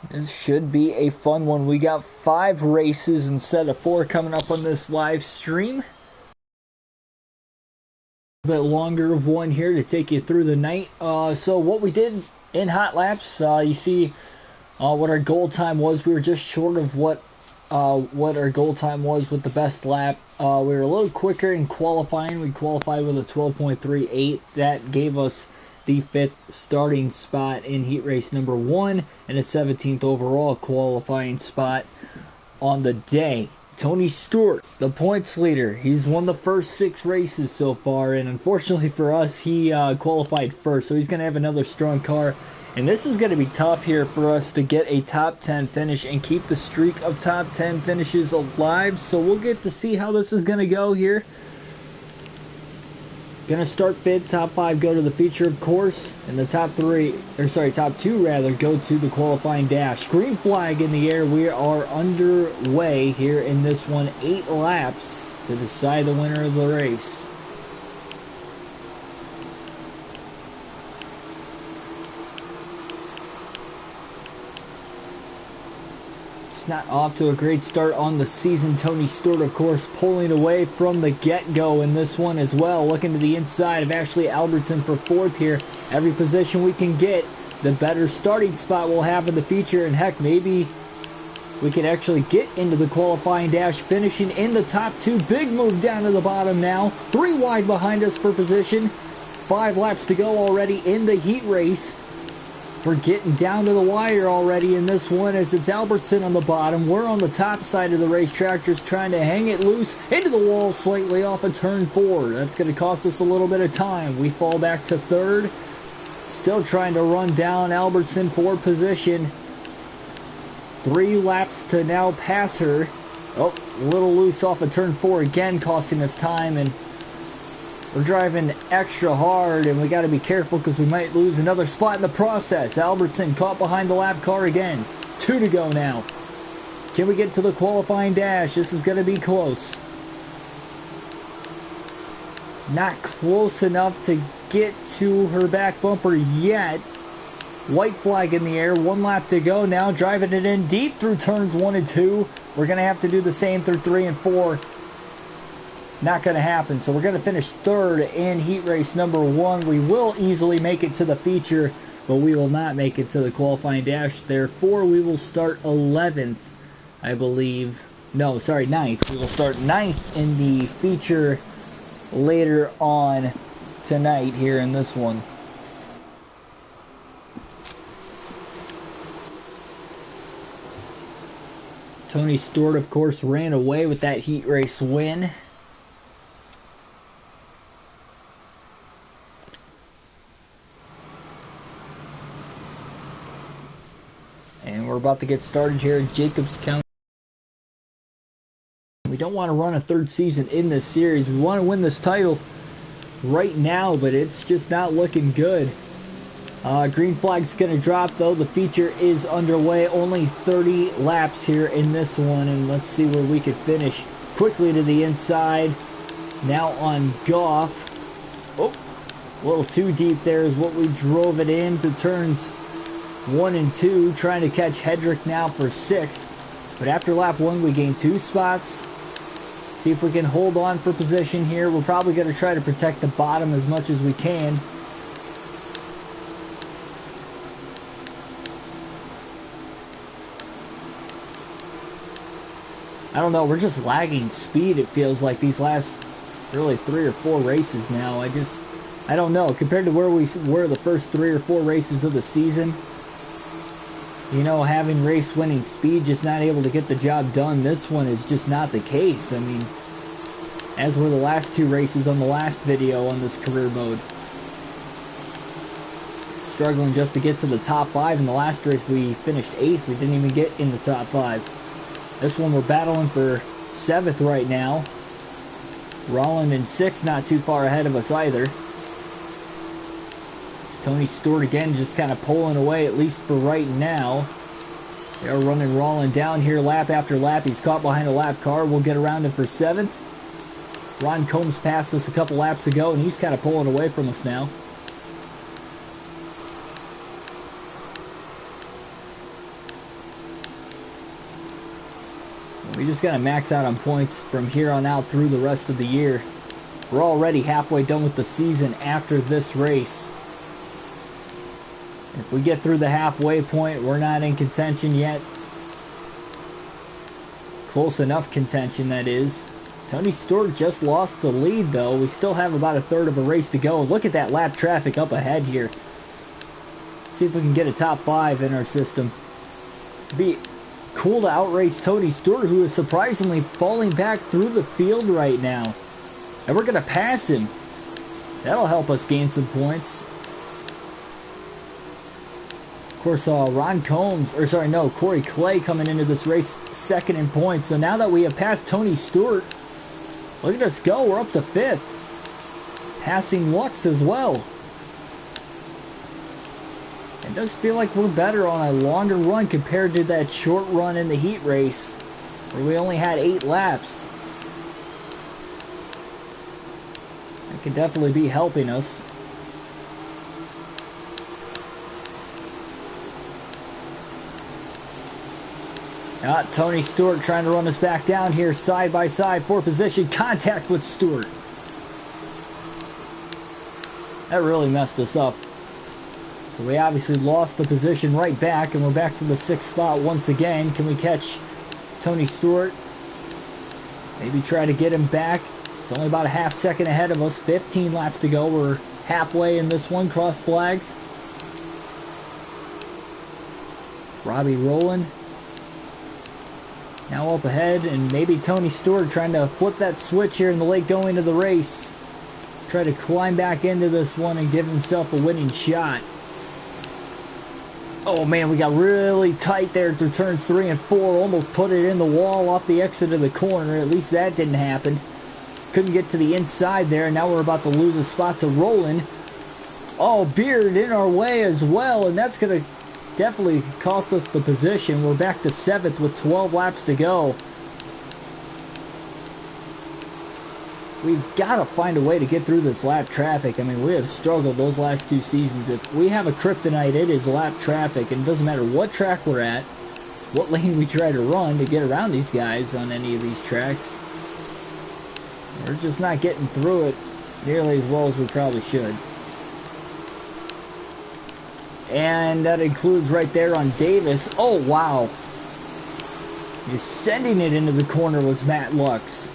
This should be a fun one. We got 5 races instead of 4 coming up on this live stream. A bit longer of one here to take you through the night. So what we did in hot laps, you see what our goal time was. We were just short of what our goal time was with the best lap. We were a little quicker in qualifying. We qualified with a 12.38. That gave us the 5th starting spot in heat race number 1 and a 17th overall qualifying spot on the day. Tony Stewart, the points leader. He's won the first 6 races so far, and unfortunately for us, he qualified first, so he's going to have another strong car. And this is going to be tough here for us to get a top 10 finish and keep the streak of top 10 finishes alive. So we'll get to see how this is going to go here. Going to start 5th, top 5 go to the feature, of course, and the top 2 go to the qualifying dash. Green flag in the air. We are underway here in this one. 8 laps to decide the winner of the race. Not off to a great start on the season. Tony Stewart, of course, pulling away from the get-go in this one as well. Looking to the inside of Ashley Albertson for 4th here. Every position we can get, the better starting spot we'll have in the feature. And heck, maybe we could actually get into the qualifying dash, finishing in the top 2. Big move down to the bottom now. 3 wide behind us for position. 5 laps to go already in the heat race. We're getting down to the wire already in this one as it's Albertson on the bottom. We're on the top side of the racetrack just trying to hang it loose into the wall slightly off of turn 4. That's going to cost us a little bit of time. We fall back to 3rd. Still trying to run down Albertson for position. 3 laps to now pass her. Oh, a little loose off of turn 4 again, costing us time, and we're driving extra hard, and we got to be careful because we might lose another spot in the process. Albertson caught behind the lap car again. 2 to go now. Can we get to the qualifying dash? This is going to be close. Not close enough to get to her back bumper yet. White flag in the air. 1 lap to go now. Driving it in deep through turns 1 and 2. We're going to have to do the same through 3 and 4. Not going to happen. So we're going to finish 3rd in heat race number 1. We will easily make it to the feature, but we will not make it to the qualifying dash. Therefore, we will start 11th, I believe. No, sorry, 9th. We will start 9th in the feature later on tonight here in this one. Tony Stewart, of course, ran away with that heat race win. And we're about to get started here in Jacobs County. We don't want to run a 3rd season in this series. We want to win this title right now, but it's just not looking good. Green flag's going to drop, though. The feature is underway. Only 30 laps here in this one, and let's see where we could finish. Quickly to the inside. Now on Goff. Oh, a little too deep there is what we drove it into turns 1 and 2, trying to catch Hedrick now for 6th. But after lap 1, we gain 2 spots. See if we can hold on for position here. We're probably going to try to protect the bottom as much as we can. I don't know, we're just lagging speed, it feels like, these last really 3 or 4 races now. I don't know, compared to where we were the first 3 or 4 races of the season. You know, having race-winning speed, just not able to get the job done. This one is just not the case. I mean, as were the last 2 races on the last video on this career mode. Struggling just to get to the top 5. In the last race, we finished 8th. We didn't even get in the top 5. This one, we're battling for 7th right now. Rolland in 6th, not too far ahead of us either. Tony Stewart again just kind of pulling away, at least for right now. They're running Rolland down here lap after lap. He's caught behind a lap car. We'll get around him for 7th. Ron Combs passed us a couple laps ago, and he's kind of pulling away from us now. We just got to max out on points from here on out through the rest of the year. We're already halfway done with the season after this race. If we get through the halfway point, we're not in contention yet. Close enough contention, that is. Tony Stewart just lost the lead, though. We still have about a third of a race to go. Look at that lap traffic up ahead here. See if we can get a top 5 in our system. It'd be cool to outrace Tony Stewart, who is surprisingly falling back through the field right now. And we're going to pass him. That'll help us gain some points. Of course, Corey Clay coming into this race second in points. So now that we have passed Tony Stewart, look at us go. We're up to 5th. Passing Lux as well. It does feel like we're better on a longer run compared to that short run in the heat race, where we only had 8 laps. That could definitely be helping us. Tony Stewart trying to run us back down here side by side for position. Contact with Stewart. That really messed us up. So we obviously lost the position right back, and we're back to the 6th spot once again. Can we catch Tony Stewart? Maybe try to get him back. It's only about a half second ahead of us. 15 laps to go. We're halfway in this one. Cross flags. Robbie Rowland now up ahead, and maybe Tony Stewart trying to flip that switch here in the late going of the race. Try to climb back into this one and give himself a winning shot. Oh man, we got really tight there through turns 3 and 4. Almost put it in the wall off the exit of the corner. At least that didn't happen. Couldn't get to the inside there. Now we're about to lose a spot to Rowland. Oh, Beard in our way as well, and that's going to definitely cost us the position. We're back to 7th with 12 laps to go. We've got to find a way to get through this lap traffic. I mean, we have struggled those last 2 seasons. If we have a kryptonite, it is lap traffic. And it doesn't matter what track we're at, what lane we try to run to get around these guys on any of these tracks. We're just not getting through it nearly as well as we probably should. And that includes right there on Davis. Oh, wow. Just sending it into the corner was Matt Lux.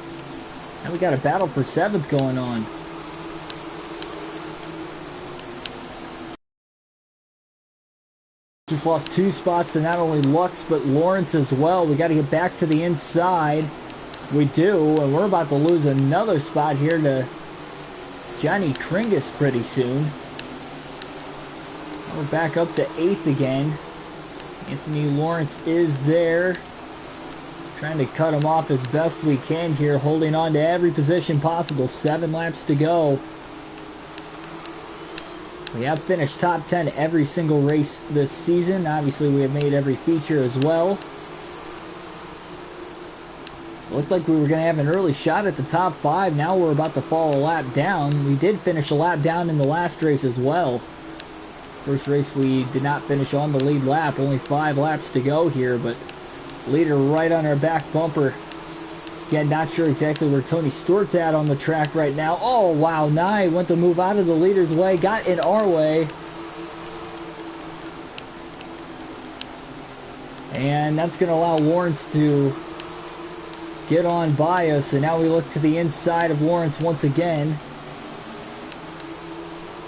Now we got a battle for 7th going on. Just lost 2 spots to not only Lux, but Lawrence as well. We got to get back to the inside. We do, and we're about to lose another spot here to Johnny Kringus pretty soon. We're back up to 8th again. Anthony Lawrence is there. Trying to cut him off as best we can here, holding on to every position possible. 7 laps to go. We have finished top 10 every single race this season. Obviously, we have made every feature as well. Looked like we were going to have an early shot at the top 5. Now we're about to fall a lap down. We did finish a lap down in the last race as well. First race we did not finish on the lead lap. Only 5 laps to go here, but leader right on our back bumper. Again, not sure exactly where Tony Stewart's at on the track right now. Oh, wow. Nye went to move out of the leader's way. Got in our way. And that's going to allow Lawrence to get on by us. And now we look to the inside of Lawrence once again.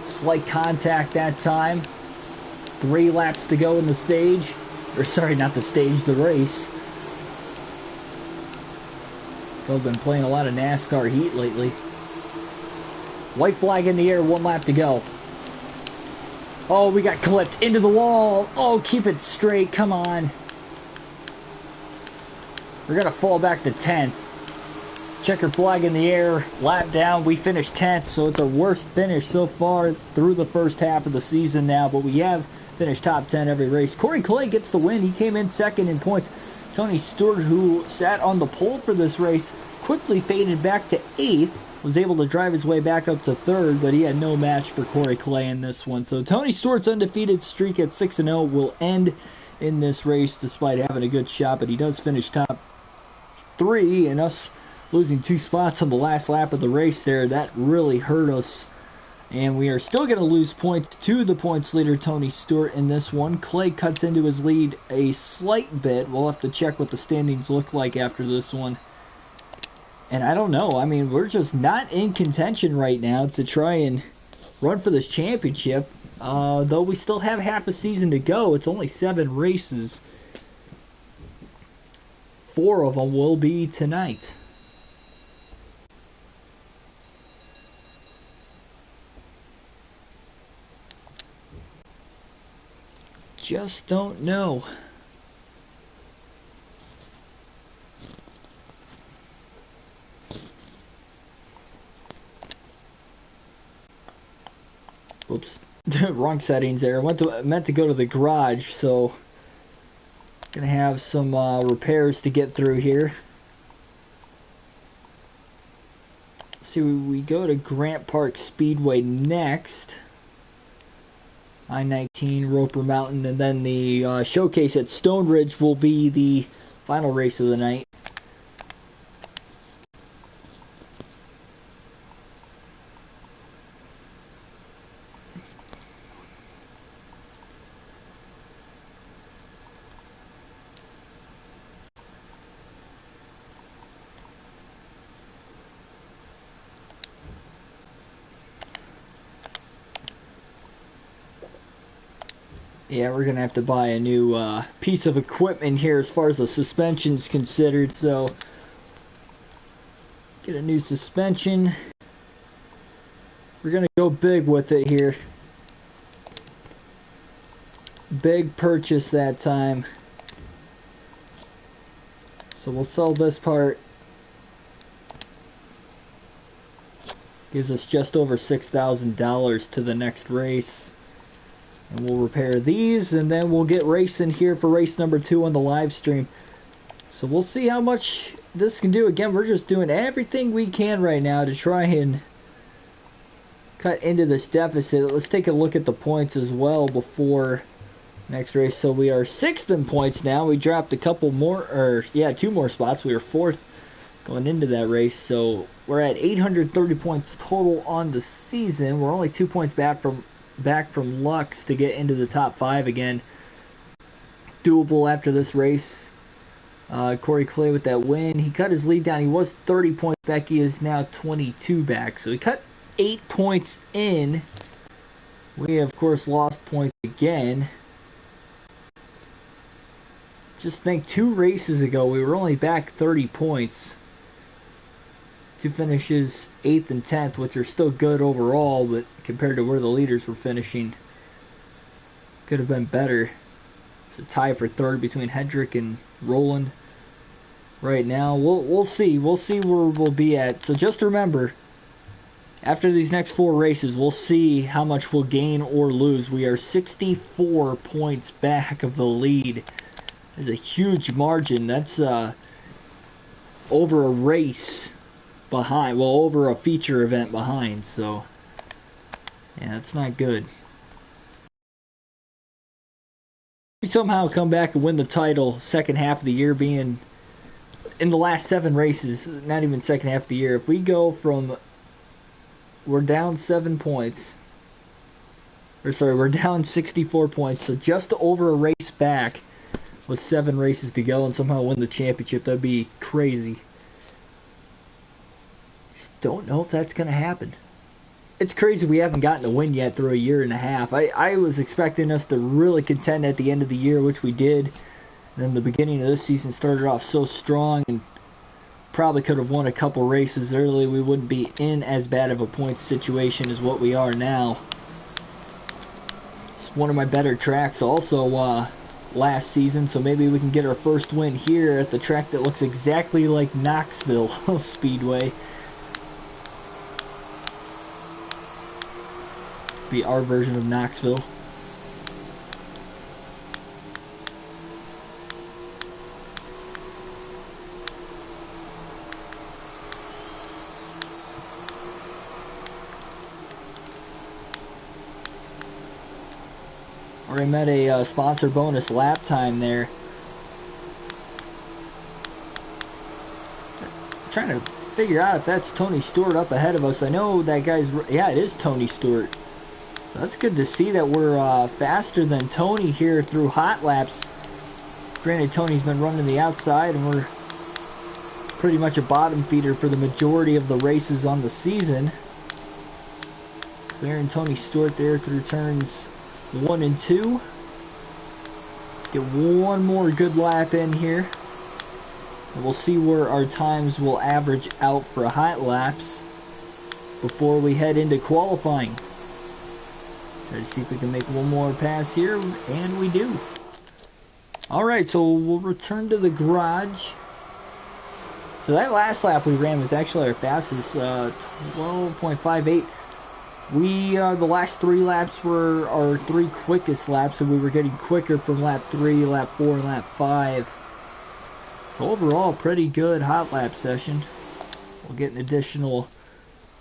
Slight contact that time. 3 laps to go in the stage. Or sorry, not the stage, the race. So I've been playing a lot of NASCAR heat lately. White flag in the air, 1 lap to go. Oh, we got clipped into the wall. Oh, keep it straight, come on. We're going to fall back to 10th. Checker flag in the air, lap down. We finished 10th, so it's our worst finish so far through the first half of the season now, but we have finished top 10 every race. Corey Clay gets the win. He came in second in points. Tony Stewart, who sat on the pole for this race, quickly faded back to 8th. Was able to drive his way back up to 3rd, but he had no match for Corey Clay in this one. So Tony Stewart's undefeated streak at 6-0 will end in this race despite having a good shot, but he does finish top 3, and us losing 2 spots on the last lap of the race there, that really hurt us. And we are still going to lose points to the points leader, Tony Stewart, in this one. Clay cuts into his lead a slight bit. We'll have to check what the standings look like after this one. And I don't know. I mean, we're just not in contention right now to try and run for this championship. Though we still have half a season to go. It's only 7 races. 4 of them will be tonight. Just don't know. Oops. Wrong settings there. Meant to go to the garage, so gonna have some repairs to get through here. See, we go to Grant Park Speedway next. I-19, Roper Mountain, and then the showcase at Stone Ridge will be the final race of the night. Yeah, we're going to have to buy a new piece of equipment here as far as the suspension's considered, so get a new suspension. We're going to go big with it here. Big purchase that time. So we'll sell this part. Gives us just over $6,000 to the next race. And we'll repair these, and then we'll get racing here for race number 2 on the live stream. So we'll see how much this can do. Again, we're just doing everything we can right now to try and cut into this deficit. Let's take a look at the points as well before next race. So we are 6th in points now. We dropped a couple more, or yeah, 2 more spots. We were 4th going into that race. So we're at 830 points total on the season. We're only 2 points back from Lux to get into the top 5 again. Doable after this race. Corey Clay with that win. He cut his lead down. He was 30 points back. He is now 22 back. So he cut 8 points in. We, of course, lost points again. Just think 2 races ago, we were only back 30 points. 2 finishes 8th and 10th, which are still good overall, but compared to where the leaders were finishing, could have been better. It's a tie for 3rd between Hendrick and Roland right now. We'll see. We'll see where we'll be at. So just remember, after these next 4 races, we'll see how much we'll gain or lose. We are 64 points back of the lead. That's a huge margin. That's over a race behind, well, over a feature event behind, so yeah, it's not good. We somehow come back and win the title second half of the year, being in the last 7 races, not even second half of the year. If we go from, we're down 7 points, or sorry, we're down 64 points, so just over a race back with 7 races to go and somehow win the championship, that'd be crazy. Just don't know if that's going to happen. It's crazy we haven't gotten a win yet through a year and a half. I was expecting us to really contend at the end of the year, which we did. And then the beginning of this season started off so strong and probably could have won a couple races early. We wouldn't be in as bad of a points situation as what we are now. It's one of my better tracks also last season, so maybe we can get our first win here at the track that looks exactly like Knoxville Speedway. Be our version of Knoxville. Already met a sponsor bonus lap time there. trying to figure out if that's Tony Stewart up ahead of us. I know that guy's... Yeah, it is Tony Stewart. So that's good to see that we're faster than Tony here through hot laps. Granted, Tony's been running the outside, and we're pretty much a bottom feeder for the majority of the races on the season. Clearing Tony Stewart there through turns 1 and 2. Get one more good lap in here. And we'll see where our times will average out for hot laps before we head into qualifying. Try to see if we can make one more pass here, and we do. Alright, so we'll return to the garage. So that last lap we ran was actually our fastest, 12.58. The last 3 laps were our 3 quickest laps, and we were getting quicker from lap 3, lap 4, and lap 5. So overall, pretty good hot lap session. We'll get an additional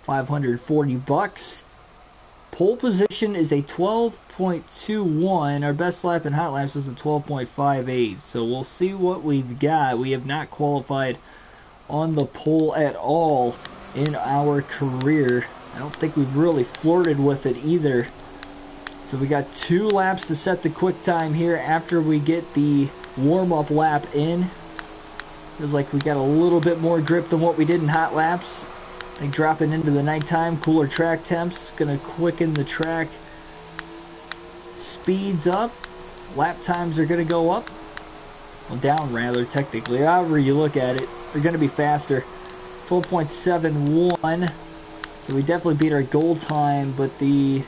$540. Pole position is a 12.21. Our best lap in hot laps is a 12.58. So we'll see what we've got. We have not qualified on the pole at all in our career. I don't think we've really flirted with it either. So we got 2 laps to set the quick time here after we get the warm-up lap in. Feels like we got a little bit more grip than what we did in hot laps. I think dropping into the nighttime, cooler track temps, gonna quicken the track speeds up. Lap times are gonna go up. Well, down rather, technically. However you look at it, they're gonna be faster. 12.71. So we definitely beat our goal time, but the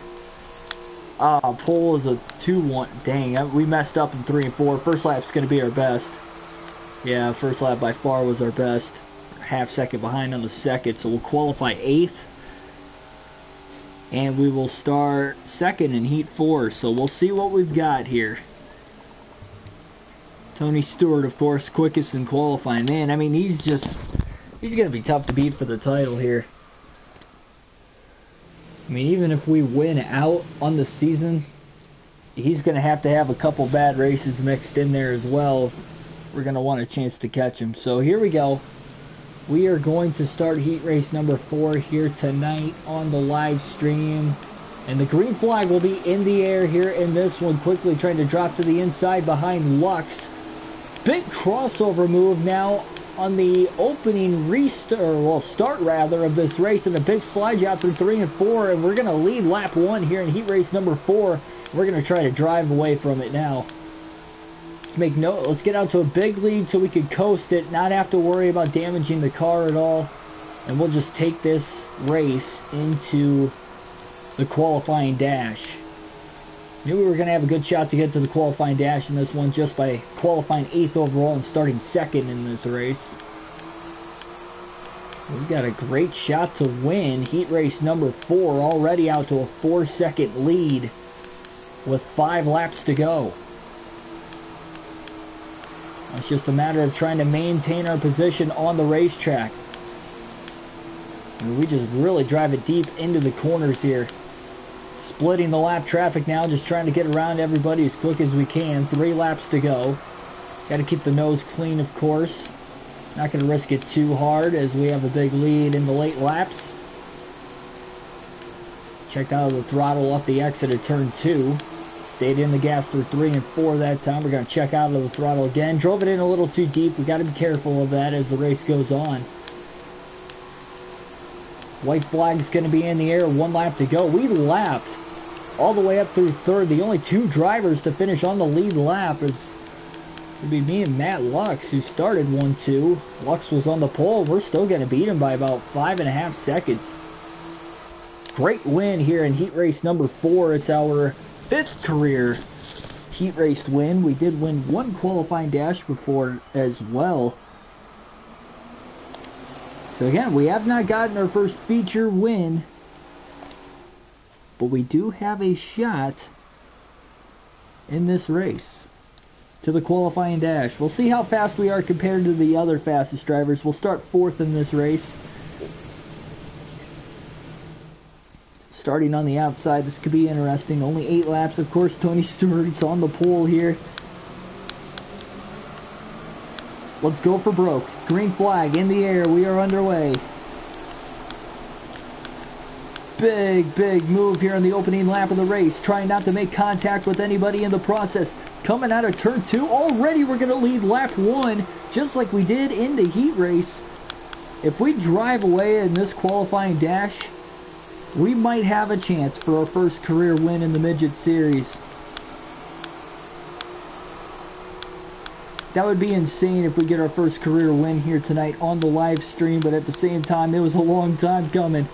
pole is a 2-1. Dang, we messed up in 3 and 4. First lap's gonna be our best. Yeah, first lap by far was our best. Half second behind on the second, so we'll qualify 8th. And we will start second in heat 4, so we'll see what we've got here. Tony Stewart, of course, quickest in qualifying. Man, I mean, he's gonna be tough to beat for the title here. I mean, even if we win out on the season, he's gonna have to have a couple bad races mixed in there as well. We're going to want a chance to catch him. So here we go. We are going to start heat race number 4 here tonight on the live stream. And the green flag will be in the air here in this one. Quickly trying to drop to the inside behind Lux. Big crossover move now on the opening start rather of this race. And a big slide job through 3 and 4. And we're going to lead lap 1 here in heat race number 4. We're going to try to drive away from it now. Let's get out to a big lead so we can coast it, not have to worry about damaging the car at all, and we'll just take this race into the qualifying dash. Knew we were going to have a good shot to get to the qualifying dash in this one just by qualifying 8th overall and starting 2nd in this race. We've got a great shot to win heat race number 4, already out to a 4-second lead with 5 laps to go. It's just a matter of trying to maintain our position on the racetrack. And we just really drive it deep into the corners here. Splitting the lap traffic now, just trying to get around everybody as quick as we can. 3 laps to go. Got to keep the nose clean, of course. Not going to risk it too hard as we have a big lead in the late laps. Checked out of the throttle off the exit at turn 2. Stayed in the gas through 3 and 4 that time. We're going to check out of the throttle again. Drove it in a little too deep. We got to be careful of that as the race goes on. White flag's going to be in the air. 1 lap to go. We lapped all the way up through 3rd. The only 2 drivers to finish on the lead lap would be me and Matt Lux, who started 1-2. Lux was on the pole. We're still going to beat him by about 5.5 seconds. Great win here in heat race number 4. It's our 5th career heat race win. We did win 1 qualifying dash before as well. So again, we have not gotten our first feature win, but we do have a shot in this race to the qualifying dash. We'll see how fast we are compared to the other fastest drivers. We'll start 4th in this race. Starting on the outside, this could be interesting. Only 8 laps, of course. Tony Stewart's on the pole here. Let's go for broke. Green flag in the air. We are underway. Big move here in the opening lap of the race. Trying not to make contact with anybody in the process. Coming out of turn 2. Already we're going to lead lap 1, just like we did in the heat race. If we drive away in this qualifying dash, we might have a chance for our first career win in the Midget Series. That would be insane if we get our first career win here tonight on the live stream, but at the same time, it was a long time coming.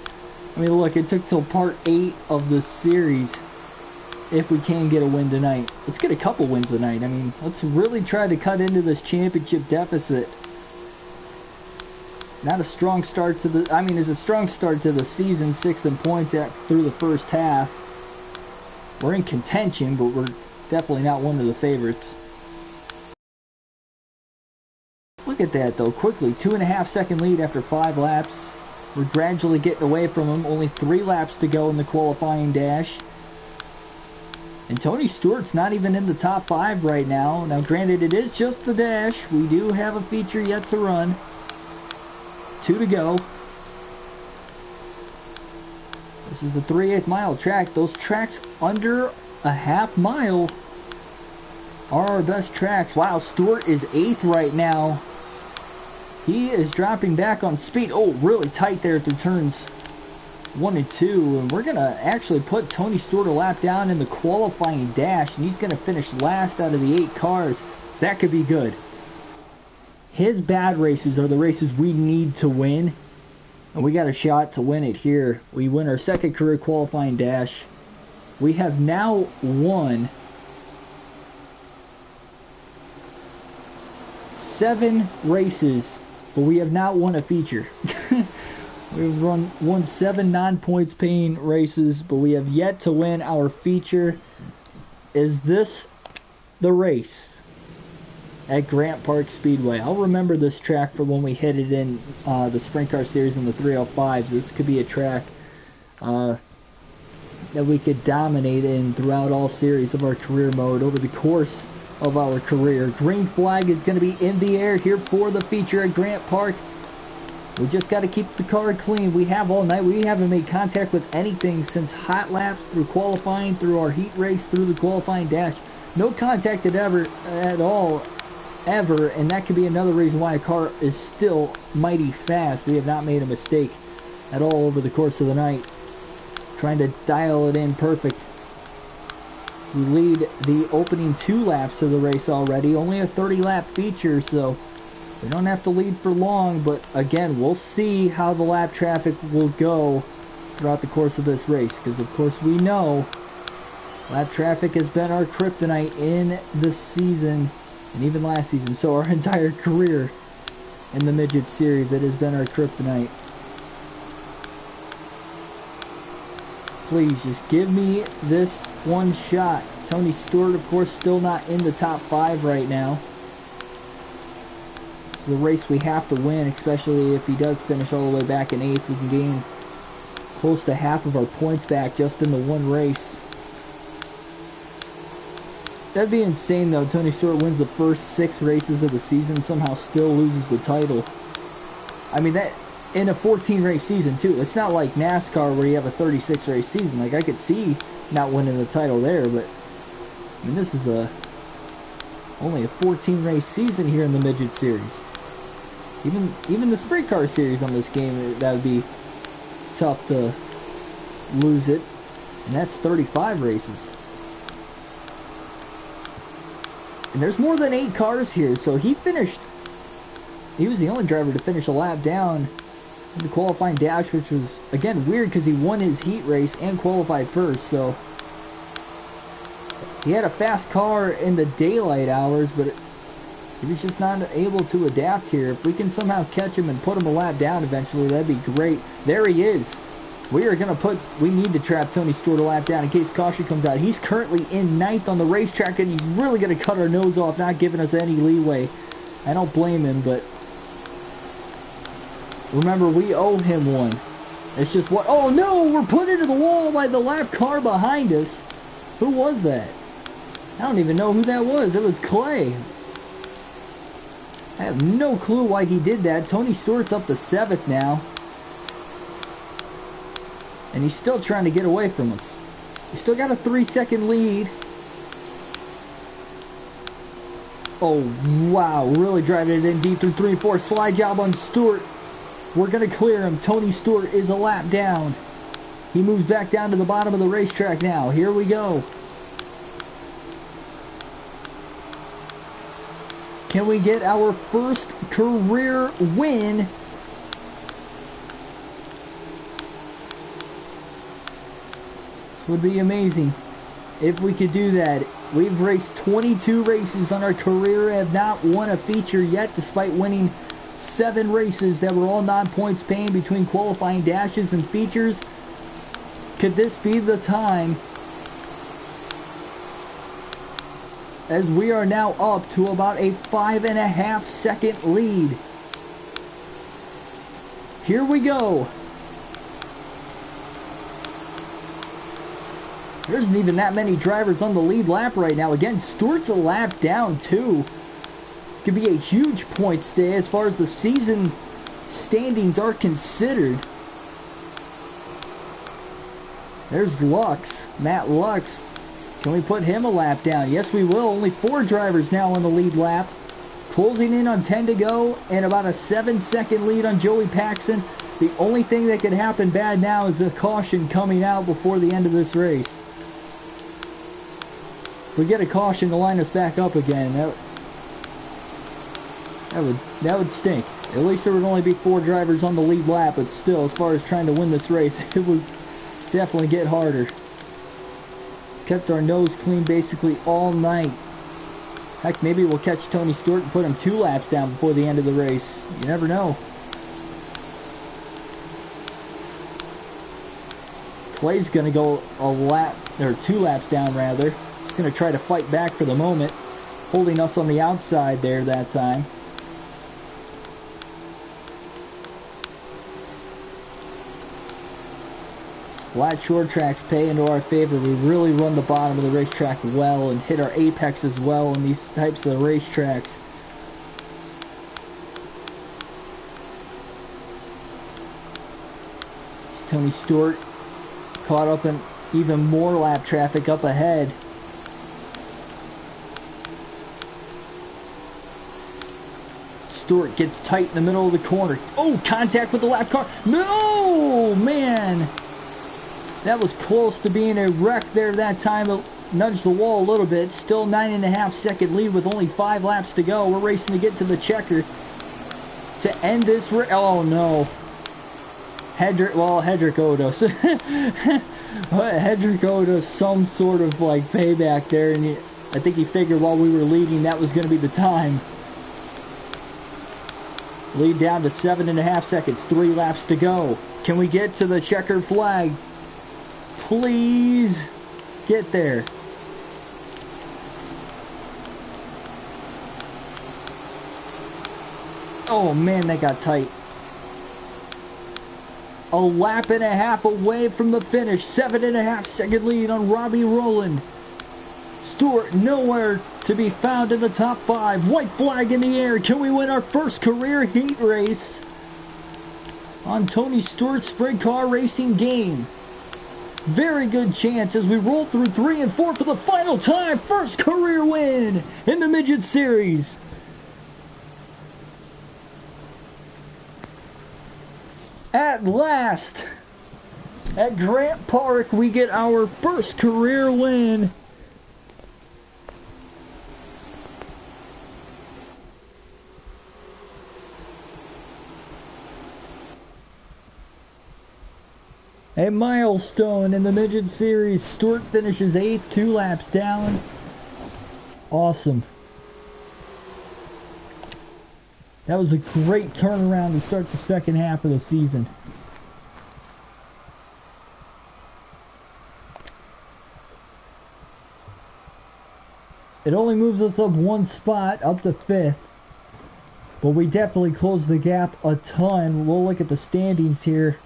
I mean, look, it took till part 8 of the series if we can get a win tonight. Let's get a couple wins tonight. I mean, let's really try to cut into this championship deficit. Not a strong start to the... I mean, it's a strong start to the season, 6th in points through the first half. We're in contention, but we're definitely not one of the favorites. Look at that, though. Quickly, 2.5 second lead after 5 laps. We're gradually getting away from him. Only 3 laps to go in the qualifying dash. And Tony Stewart's not even in the top 5 right now. Now, granted, it is just the dash. We do have a feature yet to run. 2 to go. This is the 3/8 mile track. Those tracks under a half mile are our best tracks. Wow, Stewart is 8th right now. He is dropping back on speed. Oh, really tight there through turns 1 and 2. And we're going to actually put Tony Stewart a lap down in the qualifying dash. And he's going to finish last out of the 8 cars. That could be good. His bad races are the races we need to win. And we got a shot to win it here. We win our 2nd career qualifying dash. We have now won 7 races, but we have not won a feature. We've won 7 non-points paying races, but we have yet to win our feature. Is this the race at Grant Park Speedway? I'll remember this track for when we hit it in the Sprint Car Series in the 305s. This could be a track that we could dominate in throughout all series of our career mode over the course of our career. Green flag is going to be in the air here for the feature at Grant Park. We just got to keep the car clean. We have all night. We haven't made contact with anything since hot laps, through qualifying, through our heat race, through the qualifying dash. No contact at all, ever, and that could be another reason why a car is still mighty fast. We have not made a mistake at all over the course of the night, trying to dial it in perfect. We lead the opening 2 laps of the race already. Only a 30-lap feature, so we don't have to lead for long. But again, we'll see how the lap traffic will go throughout the course of this race, because of course we know lap traffic has been our kryptonite in this season and even last season. So our entire career in the Midget Series, it has been our kryptonite. Please, just give me this one shot. Tony Stewart, of course, still not in the top 5 right now. This is a race we have to win, especially if he does finish all the way back in 8th. We can gain close to half of our points back just in the one race. That'd be insane, though. Tony Stewart wins the first 6 races of the season, somehow still loses the title. I mean, that... in a 14-race season, too. It's not like NASCAR where you have a 36-race season. Like, I could see not winning the title there, but I mean, this is only a 14-race season here in the Midget Series. Even the Sprint Car Series on this game, that would be tough to lose it. And that's 35 races. And there's more than 8 cars here, so he was the only driver to finish a lap down in the qualifying dash, which was, again, weird because he won his heat race and qualified first. So he had a fast car in the daylight hours, but he was just not able to adapt here. If we can somehow catch him and put him a lap down eventually, that'd be great. There he is. We need to trap Tony Stewart a lap down in case caution comes out. He's currently in 9th on the racetrack, and he's really going to cut our nose off, not giving us any leeway. I don't blame him, but remember, we owe him one. It's just what... oh no! We're put into the wall by the lap car behind us. Who was that? I don't even know who that was. It was Clay. I have no clue why he did that. Tony Stewart's up to 7th now. And he's still trying to get away from us. He's still got a 3-second lead. Oh, wow. Really driving it in deep through 3 and 4. Slide job on Stewart. We're going to clear him. Tony Stewart is a lap down. He moves back down to the bottom of the racetrack now. Here we go. Can we get our first career win? This would be amazing if we could do that. We've raced 22 races on our career, have not won a feature yet, despite winning 7 races that were all non-points paying between qualifying dashes and features. Could this be the time? As we are now up to about a 5.5 second lead. Here we go. There isn't even that many drivers on the lead lap right now. Again, Stewart's a lap down too. This could be a huge point stay as far as the season standings are considered. There's Lux, Matt Lux. Can we put him a lap down? Yes, we will. Only 4 drivers now on the lead lap. Closing in on 10 to go, and about a 7-second lead on Joey Paxson. The only thing that could happen bad now is a caution coming out before the end of this race. If we get a caution to line us back up again, that would stink. At least there would only be 4 drivers on the lead lap, but still, as far as trying to win this race, it would definitely get harder. Kept our nose clean basically all night. Heck, maybe we'll catch Tony Stewart and put him 2 laps down before the end of the race. You never know. Clay's going to go a lap, or 2 laps down rather. He's going to try to fight back for the moment, holding us on the outside there that time. Flat short tracks pay into our favor. We really run the bottom of the racetrack well and hit our apex as well in these types of racetracks. It's Tony Stewart caught up in even more lap traffic up ahead. Stewart gets tight in the middle of the corner. Oh, contact with the lap car. No, man. That was close to being a wreck there that time. It nudged the wall a little bit. Still 9.5 second lead with only 5 laps to go. We're racing to get to the checker to end this race. Oh no. Hedrick Odos. Hedrick Odos, some sort of like payback there. And I think he figured while we were leading that was going to be the time. Lead down to 7.5 seconds. 3 laps to go. Can we get to the checkered flag? Please get there. Oh man, that got tight. A lap and a half away from the finish. 7.5 second lead on Robbie Rowland. Stewart nowhere to be found in the top 5. White flag in the air. Can we win our first career heat race on Tony Stewart's sprint car racing game? Very good chance as we roll through 3 and 4 for the final time. First career win in the Midget Series. At last, at Grant Park, we get our first career win. A milestone in the Midget Series. Stewart finishes 8th, 2 laps down. Awesome. That was a great turnaround to start the second half of the season. It only moves us up 1 spot, up to 5th. But we definitely closed the gap a ton. We'll look at the standings here.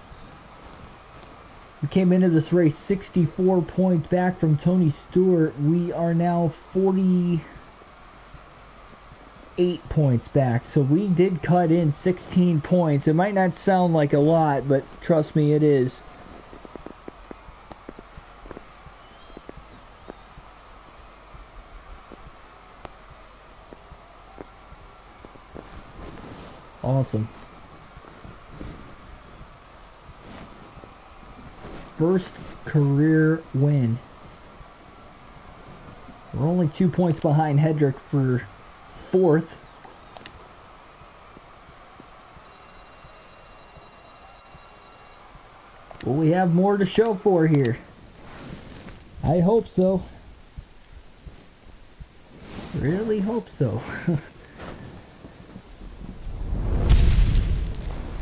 We came into this race 64 points back from Tony Stewart. We are now 40... 8 points back. So we did cut in 16 points. It might not sound like a lot, but trust me, it is. Awesome. First career win. We're only 2 points behind Hedrick for 4th. Well, we have more to show for here. I hope so. Really hope so.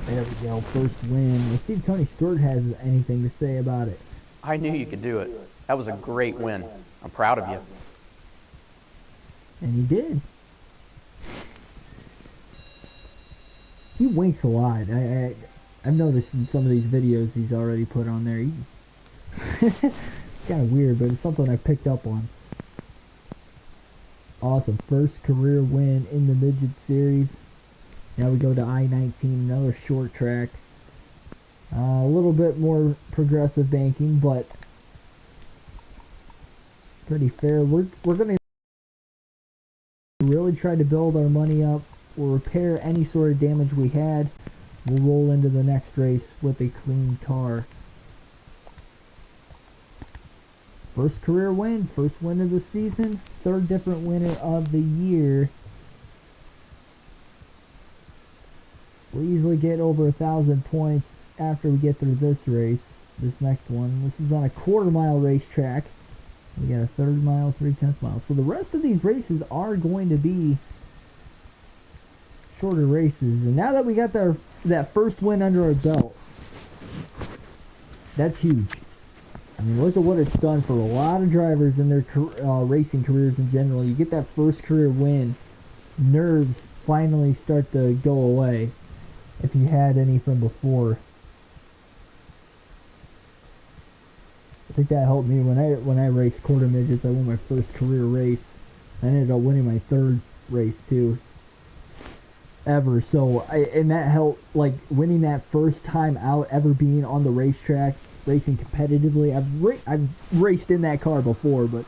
There we go, first win. Let's see if Tony Stewart has anything to say about it. I knew you could do it. That was a great win. I'm proud of you. And he did. He winks a lot. I've noticed in some of these videos he's already put on there. It's kind of weird, but it's something I picked up on. Awesome. First career win in the Midget Series. Now we go to I-19, another short track. A little bit more progressive banking, but pretty fair. We're going to really try to build our money up. We'll repair any sort of damage we had. We'll roll into the next race with a clean car. First career win, first win of the season, third different winner of the year. We'll easily get over 1,000 points after we get through this race, this next one. This is on a quarter-mile racetrack. We got a third mile, 3/10 mile. So the rest of these races are going to be shorter races. And now that we got that first win under our belt, that's huge. I mean, look at what it's done for a lot of drivers in their racing careers in general. You get that first career win, nerves finally start to go away. If you had any from before. I think that helped me when I raced quarter midgets. I won my first career race. I ended up winning my third race too, ever. So and that helped, like winning that first time out ever being on the racetrack, racing competitively. I've raced in that car before, but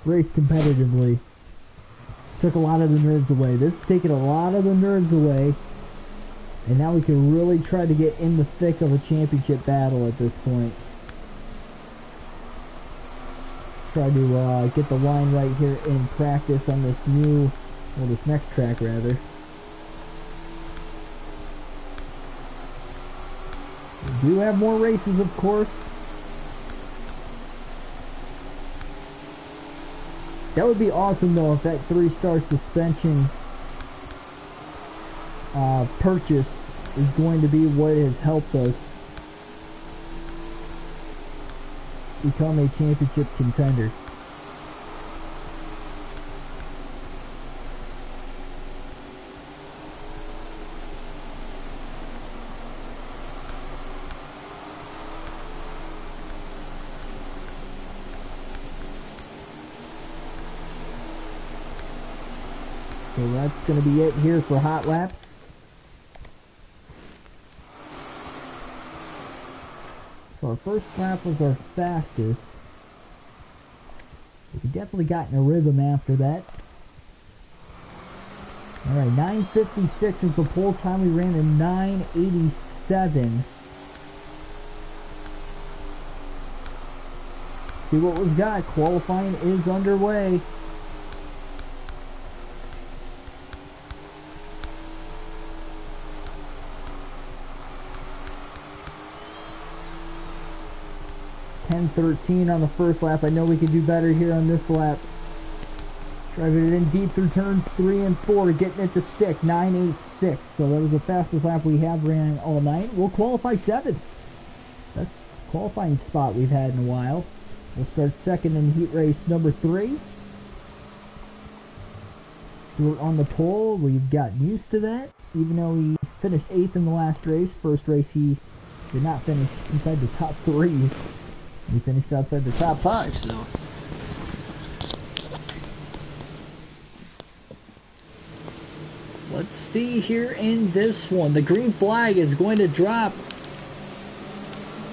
raced competitively took a lot of the nerves away. This is taking a lot of the nerves away. And now we can really try to get in the thick of a championship battle at this point. Try to get the line right here in practice on this this next track rather. We do have more races, of course. That would be awesome though if that 3-star suspension purchase is going to be what has helped us become a championship contender. So that's going to be it here for hot laps. So our first lap was our fastest. We definitely got in a rhythm after that. Alright, 9:56 is the pole time. We ran in 9:87. See what we've got. Qualifying is underway. .13 on the first lap. I know we can do better here on this lap. Driving it in deep through turns 3 and 4, getting it to stick. 9:86. So that was the fastest lap we have ran all night. We'll qualify 7th. Best qualifying spot we've had in a while. We'll start second in heat race number 3. Stewart on the pole. We've gotten used to that. Even though he finished 8th in the last race. First race he did not finish inside the top 3. He finished outside the top 5, so. Let's see here in this one. The green flag is going to drop.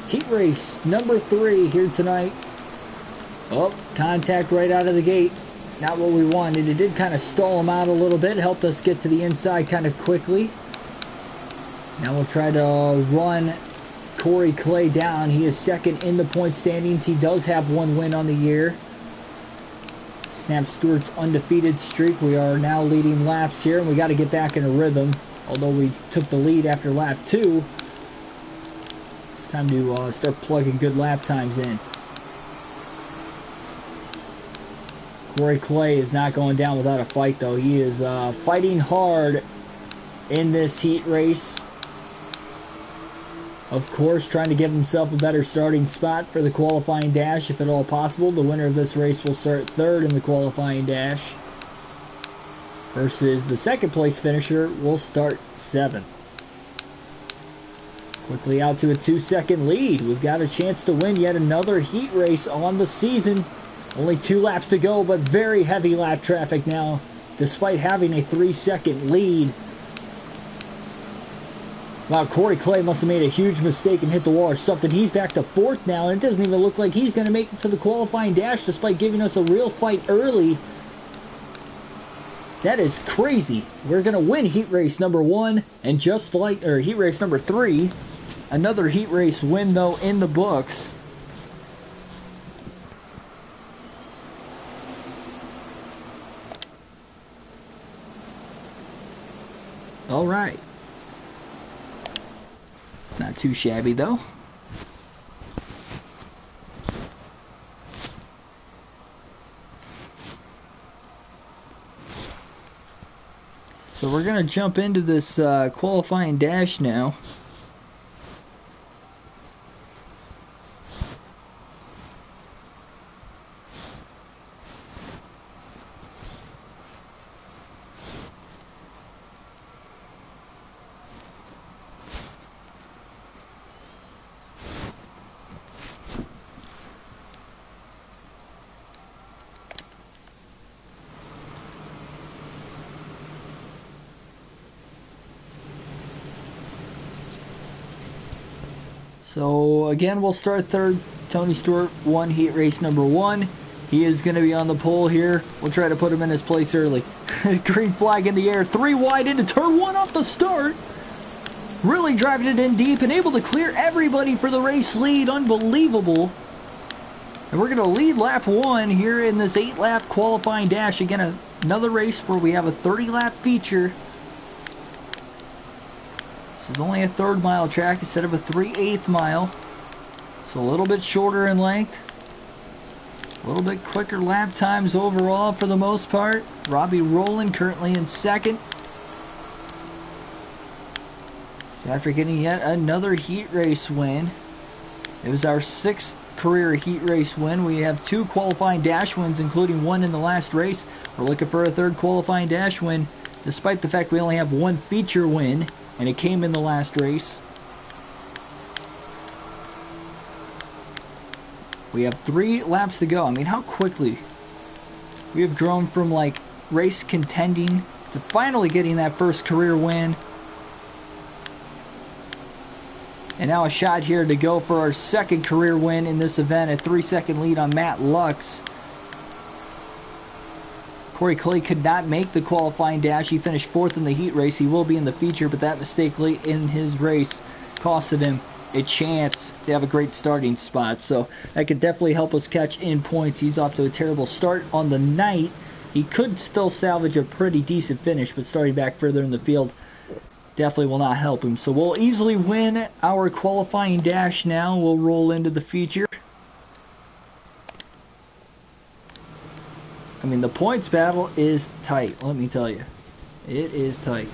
Heat race number 3 here tonight. Oh, contact right out of the gate. Not what we wanted. It did kind of stall him out a little bit. Helped us get to the inside kind of quickly. Now we'll try to run Corey Clay down. He is second in the point standings. He does have 1 win on the year. Snap Stewart's undefeated streak. We are now leading laps here, and we got to get back in a rhythm. Although we took the lead after lap 2, it's time to start plugging good lap times in. Corey Clay is not going down without a fight, though. He is fighting hard in this heat race. Of course, trying to give himself a better starting spot for the qualifying dash, if at all possible. The winner of this race will start 3rd in the qualifying dash, versus the 2nd place finisher will start 7th. Quickly out to a 2-second lead. We've got a chance to win yet another heat race on the season. Only 2 laps to go, but very heavy lap traffic now, despite having a 3-second lead. Wow, Corey Clay must have made a huge mistake and hit the wall or something. He's back to 4th now, and it doesn't even look like he's going to make it to the qualifying dash despite giving us a real fight early. That is crazy. We're going to win heat race number 1, and just like, or heat race number 3, another heat race win, though, in the books. All right. Not too shabby, though. So we're going to jump into this qualifying dash now. So again, we'll start 3rd. Tony Stewart won heat race number 1. He is going to be on the pole here. We'll try to put him in his place early. Green flag in the air. 3 wide into turn 1 off the start. Really driving it in deep and able to clear everybody for the race lead. Unbelievable. And we're going to lead lap 1 here in this 8-lap qualifying dash. Again, another race where we have a 30-lap feature. This is only a 3rd mile track instead of a 3/8 mile. So a little bit shorter in length. A little bit quicker lap times overall for the most part. Robbie Rowland currently in 2nd. So after getting yet another heat race win, it was our 6th career heat race win. We have 2 qualifying dash wins, including 1 in the last race. We're looking for a 3rd qualifying dash win, despite the fact we only have 1 feature win, and it came in the last race. We have 3 laps to go. I mean, how quickly we have grown from like race contending to finally getting that first career win. And now a shot here to go for our 2nd career win in this event. A 3-second lead on Matt Lux. Corey Clay could not make the qualifying dash. He finished 4th in the heat race. He will be in the feature, but that mistake late in his race costed him a chance to have a great starting spot. So that could definitely help us catch in points. He's off to a terrible start on the night. He could still salvage a pretty decent finish, but starting back further in the field definitely will not help him. So we'll easily win our qualifying dash now. We'll roll into the feature. I mean, the points battle is tight, let me tell you. It is tight.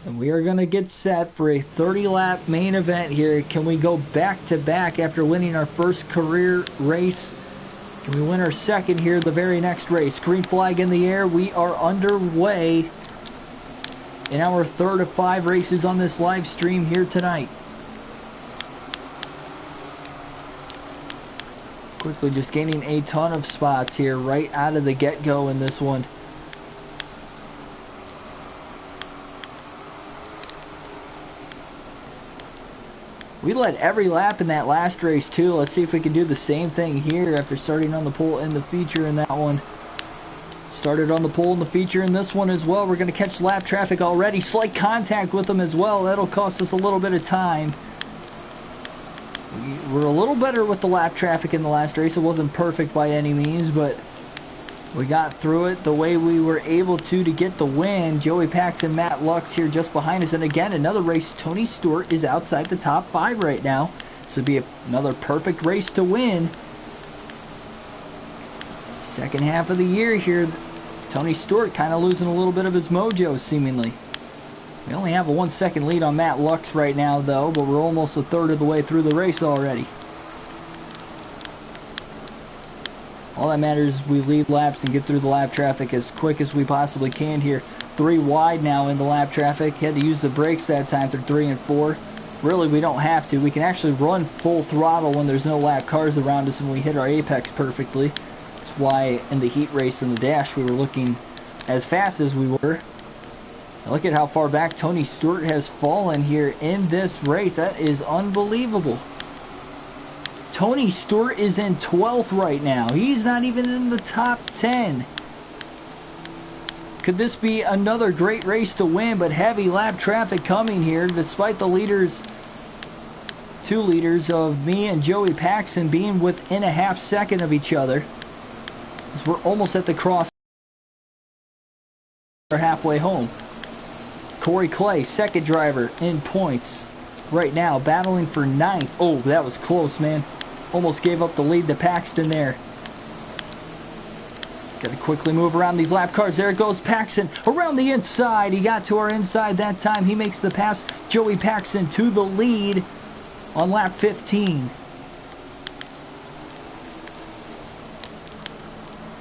And we are going to get set for a 30-lap main event here. Can we go back-to-back after winning our first career race? Can we win our 2nd here the very next race? Green flag in the air. We are underway in our 3rd of 5 races on this live stream here tonight. Quickly just gaining a ton of spots here right out of the get-go in this one. We led every lap in that last race too. Let's see if we can do the same thing here after starting on the pole in the feature in that one. Started on the pole in the feature in this one as well. We're going to catch lap traffic already. Slight contact with them as well. That'll cost us a little bit of time. We're a little better with the lap traffic in the last race. It wasn't perfect by any means, but we got through it the way we were able to get the win. Joey Pax and Matt Lux here just behind us. And again, another race. Tony Stewart is outside the top 5 right now. This would be another perfect race to win. Second half of the year here. Tony Stewart kind of losing a little bit of his mojo, seemingly. We only have a 1 second lead on Matt Lux right now, though, but we're almost a third of the way through the race already. All that matters is we lead laps and get through the lap traffic as quick as we possibly can here. 3 wide now in the lap traffic. Had to use the brakes that time through 3 and 4. Really, we don't have to. We can actually run full throttle when there's no lap cars around us and we hit our apex perfectly. That's why in the heat race in the dash we were looking as fast as we were. Now look at how far back Tony Stewart has fallen here in this race. That is unbelievable. Tony Stewart is in 12th right now. He's not even in the top 10. Could this be another great race to win? But heavy lap traffic coming here, despite the leaders, 2 leaders of me and Joey Paxton being within a half second of each other. As we're almost at the cross. We're halfway home. Corey Clay, second driver in points right now, battling for 9th. Oh, that was close, man. Almost gave up the lead to Paxton there. Got to quickly move around these lap cars. There it goes, Paxton around the inside. He got to our inside that time. He makes the pass. Joey Paxton to the lead on lap 15.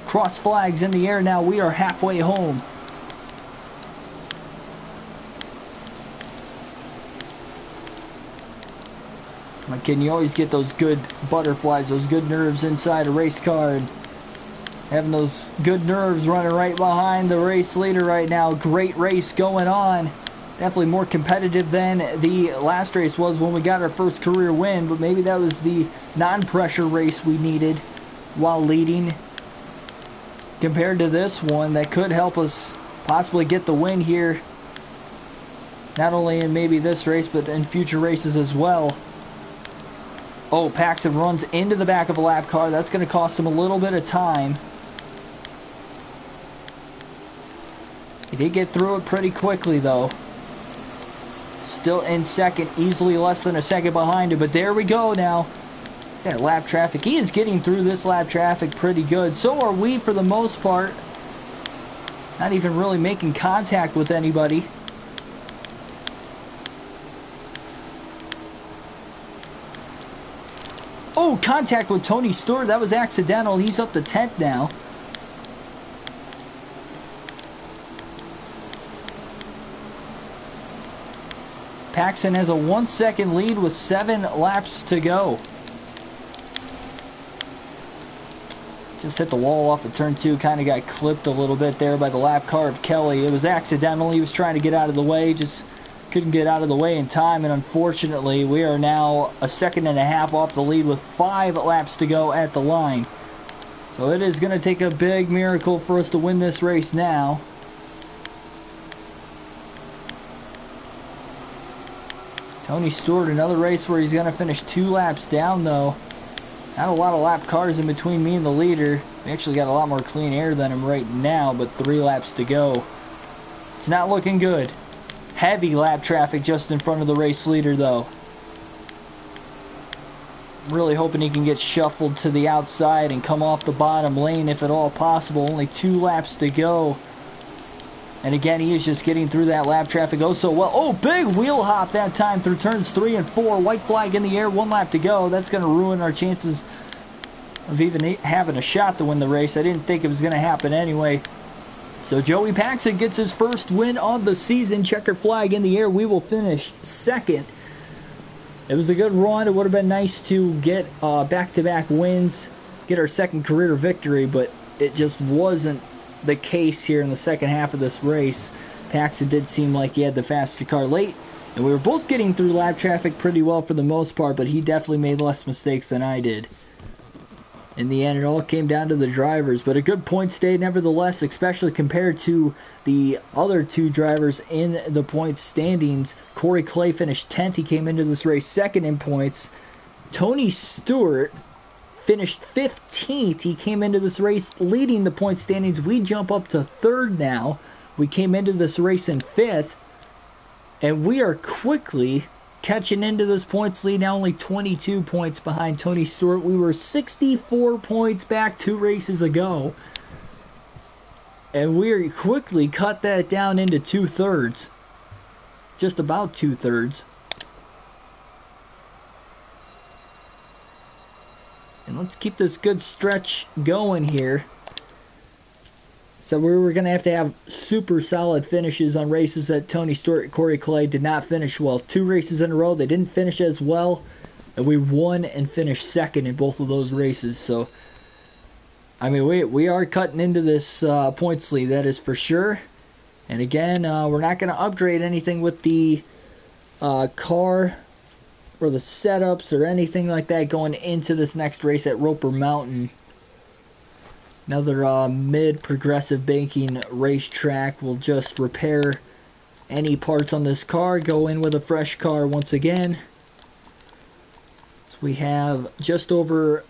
Cross flags in the air now. We are halfway home. My kid, you always get those good butterflies, those good nerves inside a race car. And having those good nerves running right behind the race leader right now. Great race going on. Definitely more competitive than the last race was when we got our first career win. But maybe that was the non-pressure race we needed while leading. Compared to this one that could help us possibly get the win here. Not only in maybe this race, but in future races as well. Oh, Paxton runs into the back of a lap car. That's going to cost him a little bit of time. He did get through it pretty quickly, though. Still in second, easily less than a second behind him. But there we go now. Yeah, lap traffic. He is getting through this lap traffic pretty good. So are we for the most part. Not even really making contact with anybody. Oh, contact with Tony Stewart. That was accidental. He's up to 10th now. Paxton has a 1 second lead with 7 laps to go. Just hit the wall off of turn 2. Kind of got clipped a little bit there by the lap car of Kelly. It was accidental. He was trying to get out of the way. Just couldn't get out of the way in time, and unfortunately we are now a second and a half off the lead with 5 laps to go at the line. So it is going to take a big miracle for us to win this race now. Tony Stewart, another race where he's going to finish 2 laps down though. Not a lot of lap cars in between me and the leader. We actually got a lot more clean air than him right now, but 3 laps to go. It's not looking good. Heavy lap traffic just in front of the race leader though. Really hoping he can get shuffled to the outside and come off the bottom lane if at all possible. Only 2 laps to go. And again, he is just getting through that lap traffic oh so well. Oh, big wheel hop that time through turns 3 and 4. White flag in the air, 1 lap to go. That's going to ruin our chances of even having a shot to win the race. I didn't think it was going to happen anyway. So Joey Paxton gets his first win of the season. Checker flag in the air. We will finish second. It was a good run. It would have been nice to get back-to-back wins, get our second career victory, but it just wasn't the case here in the second half of this race. Paxton did seem like he had the faster car late. And we were both getting through lap traffic pretty well for the most part, but he definitely made less mistakes than I did. In the end, it all came down to the drivers, but a good point stay nevertheless, especially compared to the other two drivers in the points standings. Corey Clay finished 10th. He came into this race second in points. Tony Stewart finished 15th. He came into this race leading the point standings. We jump up to third now. We came into this race in fifth, and we are quickly catching into this points lead, now only 22 points behind Tony Stewart. We were 64 points back 2 races ago, and we quickly cut that down into 2/3, just about 2/3. And let's keep this good stretch going here. So we were going to have super solid finishes on races that Tony Stewart and Corey Clay did not finish well. 2 races in a row, they didn't finish as well. And we won and finished second in both of those races. So, I mean, we are cutting into this points lead, that is for sure. And again, we're not going to upgrade anything with the car or the setups or anything like that going into this next race at Roper Mountain. Another mid-progressive banking racetrack. We'll just repair any parts on this car, go in with a fresh car once again. So we have just over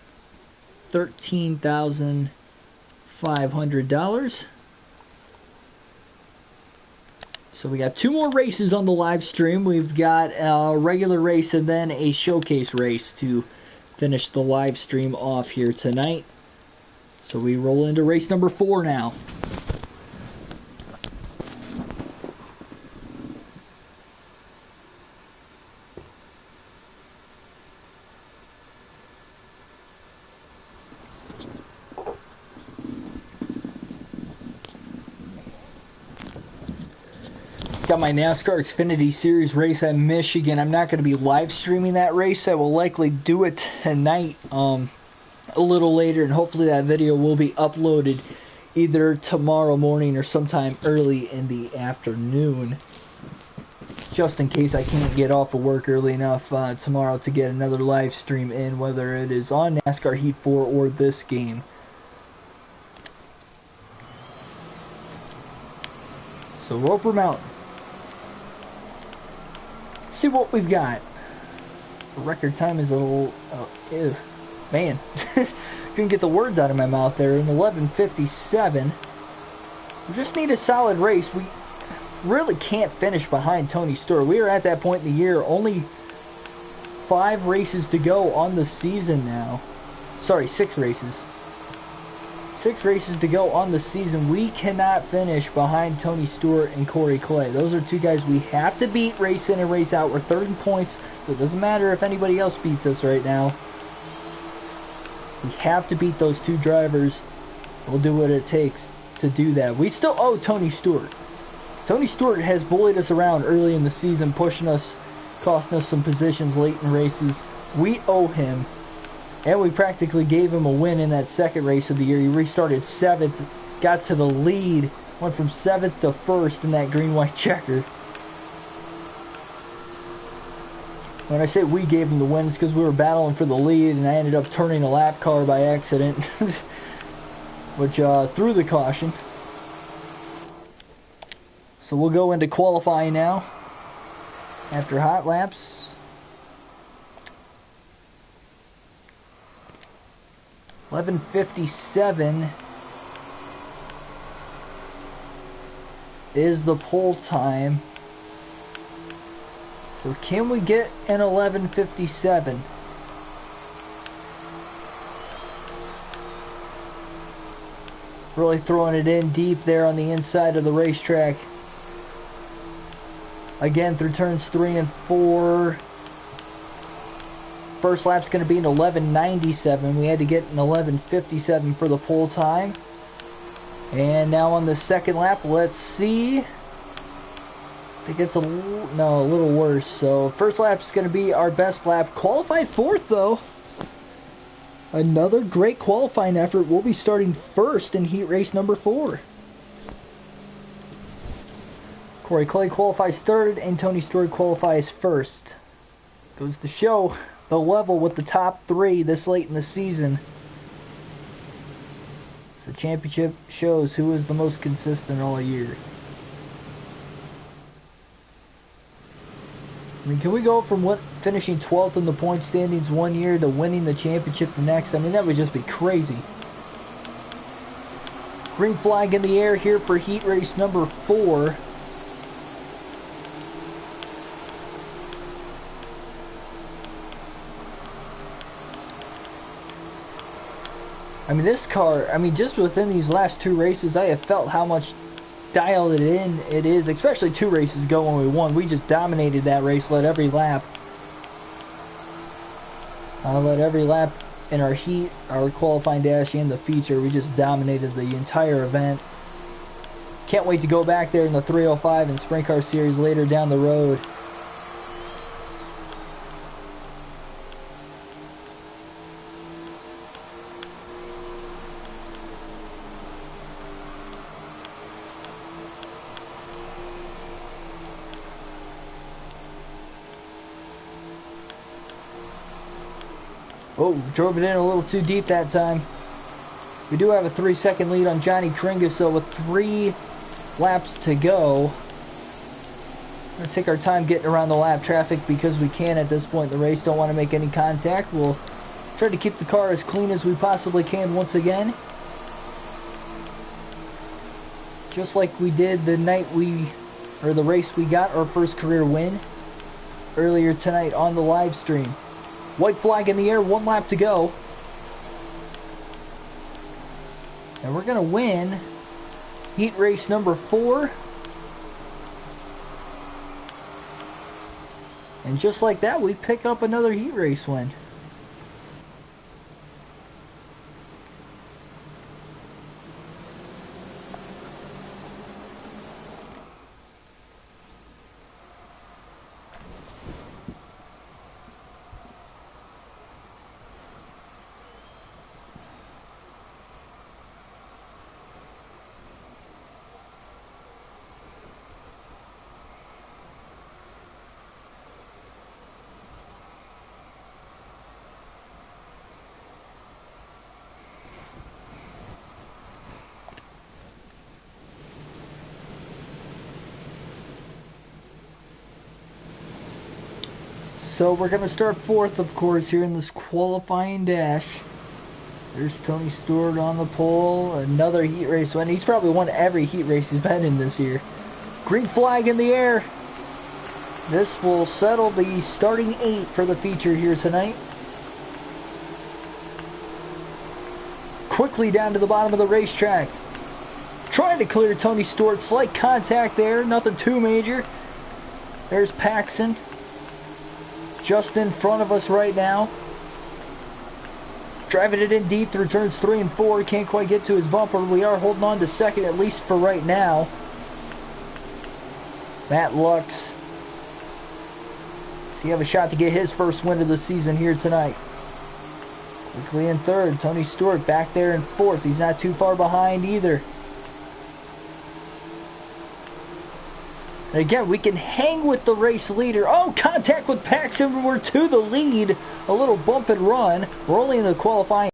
$13,500. So we got 2 more races on the live stream. We've got a regular race and then a showcase race to finish the live stream off here tonight. So we roll into race number 4 now. Got my NASCAR Xfinity Series race at Michigan. I'm not going to be live streaming that race. I will likely do it tonight. A little later, and hopefully that video will be uploaded either tomorrow morning or sometime early in the afternoon, just in case I can't get off of work early enough tomorrow to get another live stream in, whether it is on NASCAR Heat 4 or this game. So Roper Mountain, let's see what we've got. The record time is a little ew. Man, couldn't get the words out of my mouth there. In 11:57. We just need a solid race. We really can't finish behind Tony Stewart. We are at that point in the year. Only 5 races to go on the season now. Sorry, 6 races. 6 races to go on the season. We cannot finish behind Tony Stewart and Corey Clay. Those are 2 guys we have to beat race in and race out. We're 30 points, so it doesn't matter if anybody else beats us right now. We have to beat those 2 drivers. We'll do what it takes to do that. We still owe Tony Stewart. Tony Stewart has bullied us around early in the season, pushing us, costing us some positions late in races. We owe him. And we practically gave him a win in that second race of the year. He restarted 7th, got to the lead, went from 7th to 1st in that green-white checker. When I say we gave him the win, it's because we were battling for the lead, and I ended up turning a lap car by accident, which threw the caution. So we'll go into qualifying now, after hot laps. $11:57 is the pole time. So can we get an 11:57? Really throwing it in deep there on the inside of the racetrack. Again, through turns 3 and 4. First lap's going to be an 11:97. We had to get an 11:57 for the pole time. And now on the second lap, let's see. I think it's a little worse. So first lap is going to be our best lap. Qualified 4th though. Another great qualifying effort. We'll be starting first in heat race number 4. Corey Clay qualifies third, and Tony Stewart qualifies first. Goes to show the level with the top three this late in the season. The championship shows who is the most consistent all year. I mean, can we go from finishing 12th in the point standings one year to winning the championship the next? I mean, that would just be crazy. Green flag in the air here for heat race number 4. I mean, this car, I mean, just within these last 2 races, I have felt how much dialed it in it is, especially 2 races ago when we won. We just dominated that race, led every lap. Led every lap in our heat, our qualifying dash, and the feature. We just dominated the entire event. Can't wait to go back there in the 305 and Sprint Car Series later down the road. Oh, drove it in a little too deep that time. We do have a 3-second lead on Johnny Kringus, with 3 laps to go. We're going to take our time getting around the lap traffic because we can at this point in the race. Don't want to make any contact. We'll try to keep the car as clean as we possibly can once again. Just like we did the night the race we got our first career win earlier tonight on the live stream. White flag in the air, 1 lap to go. And we're going to win heat race number 4. And just like that, we pick up another heat race win. So we're going to start 4th, of course, here in this qualifying dash. There's Tony Stewart on the pole. Another heat race win. He's probably won every heat race he's been in this year. Green flag in the air. This will settle the starting 8 for the feature here tonight. Quickly down to the bottom of the racetrack. Trying to clear Tony Stewart. Slight contact there. Nothing too major. There's Paxson. Just in front of us right now. Driving it in deep through turns 3 and 4. Can't quite get to his bumper. We are holding on to second, at least for right now. Matt Lux. Does he have a shot to get his first win of the season here tonight? Quickly in 3rd. Tony Stewart back there in 4th. He's not too far behind either. And again, we can hang with the race leader. Oh, contact with Paxton. We're to the lead. A little bump and run. We're only in the qualifying.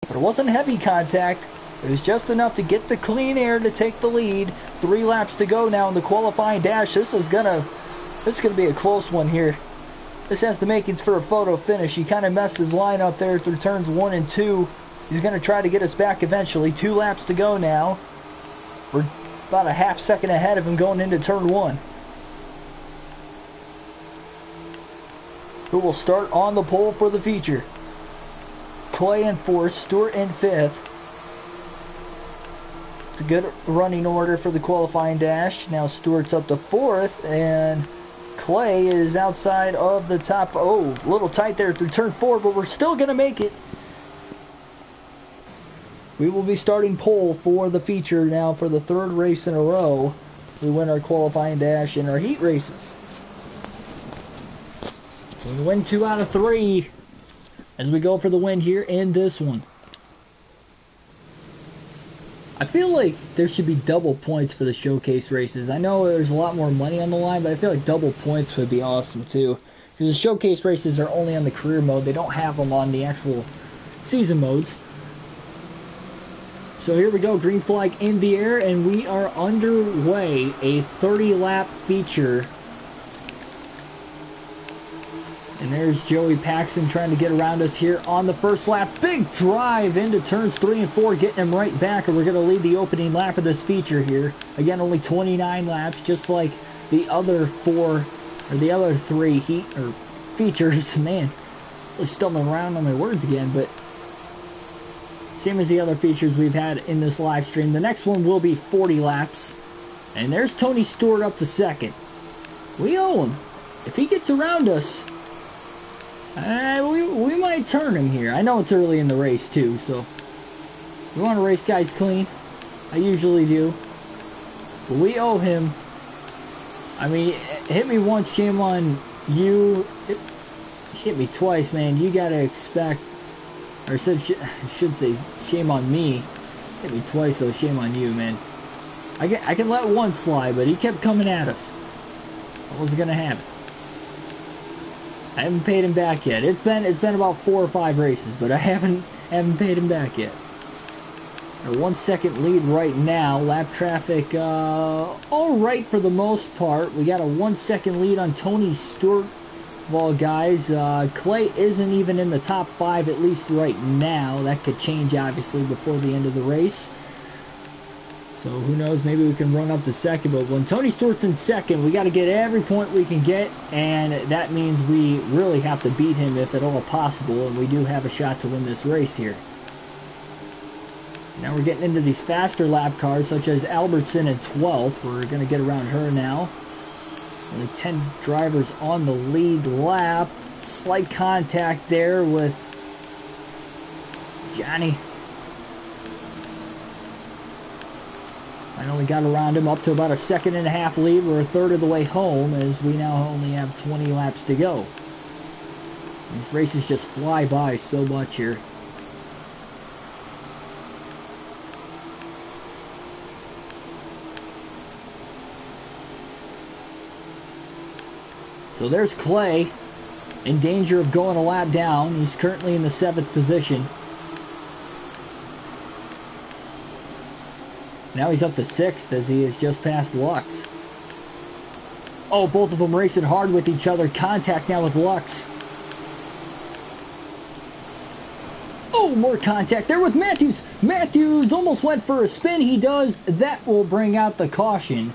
But it wasn't heavy contact. It was just enough to get the clean air to take the lead. 3 laps to go now in the qualifying dash. This is gonna be a close one here. This has the makings for a photo finish. He kind of messed his line up there through turns 1 and 2. He's gonna try to get us back eventually. 2 laps to go now. We're about a half second ahead of him going into turn 1. Who will start on the pole for the feature? Clay in 4th, Stewart in 5th. It's a good running order for the qualifying dash. Now Stewart's up to 4th, and Clay is outside of the top. Oh, a little tight there through turn 4, but we're still going to make it. We will be starting pole for the feature now for the 3rd race in a row. We win our qualifying dash and our heat races. We win 2 out of 3 as we go for the win here in this one. I feel like there should be double points for the showcase races. I know there's a lot more money on the line, but I feel like double points would be awesome too. Because the showcase races are only on the career mode. They don't have them on the actual season modes. So here we go, green flag in the air, and we are underway. A 30-lap feature. And there's Joey Paxton trying to get around us here on the first lap. Big drive into turns 3 and 4, getting him right back, and we're going to lead the opening lap of this feature here. Again, only 29 laps, just like the other the other three features. Man, really stumbling around on my words again, but same as the other features we've had in this live stream. The next one will be 40 laps. And there's Tony Stewart up to second. We owe him. If he gets around us, we might turn him here. I know it's early in the race too, so we want to race guys clean. I usually do. But we owe him. I mean, hit me once, shame on you. Hit me twice, man. You gotta expect, or should say, shame on me. Hit me twice, though. Shame on you, man. I can let one slide, but he kept coming at us. I wasn't gonna have it. I haven't paid him back yet. It's been about 4 or 5 races, but I haven't paid him back yet. A 1 second lead right now. Lap traffic, all right for the most part. We got a 1 second lead on Tony Stewart. Of all guys, Clay isn't even in the top 5 at least right now. That could change obviously before the end of the race. So who knows, maybe we can run up to second, but when Tony Stewart's in second, we got to get every point we can get, and that means we really have to beat him if at all possible, and we do have a shot to win this race here. Now we're getting into these faster lap cars, such as Albertson in 12th. We're going to get around her now. Only 10 drivers on the lead lap. Slight contact there with Johnny. Finally got around him up to about a 1.5 second lead. We're a third of the way home as we now only have 20 laps to go. These races just fly by so much here. So there's Clay in danger of going a lap down. He's currently in the 7th position. Now he's up to 6th as he has just passed Lux. Oh, both of them racing hard with each other. Contact now with Lux. Oh, more contact there with Matthews. Matthews almost went for a spin. He does. That will bring out the caution.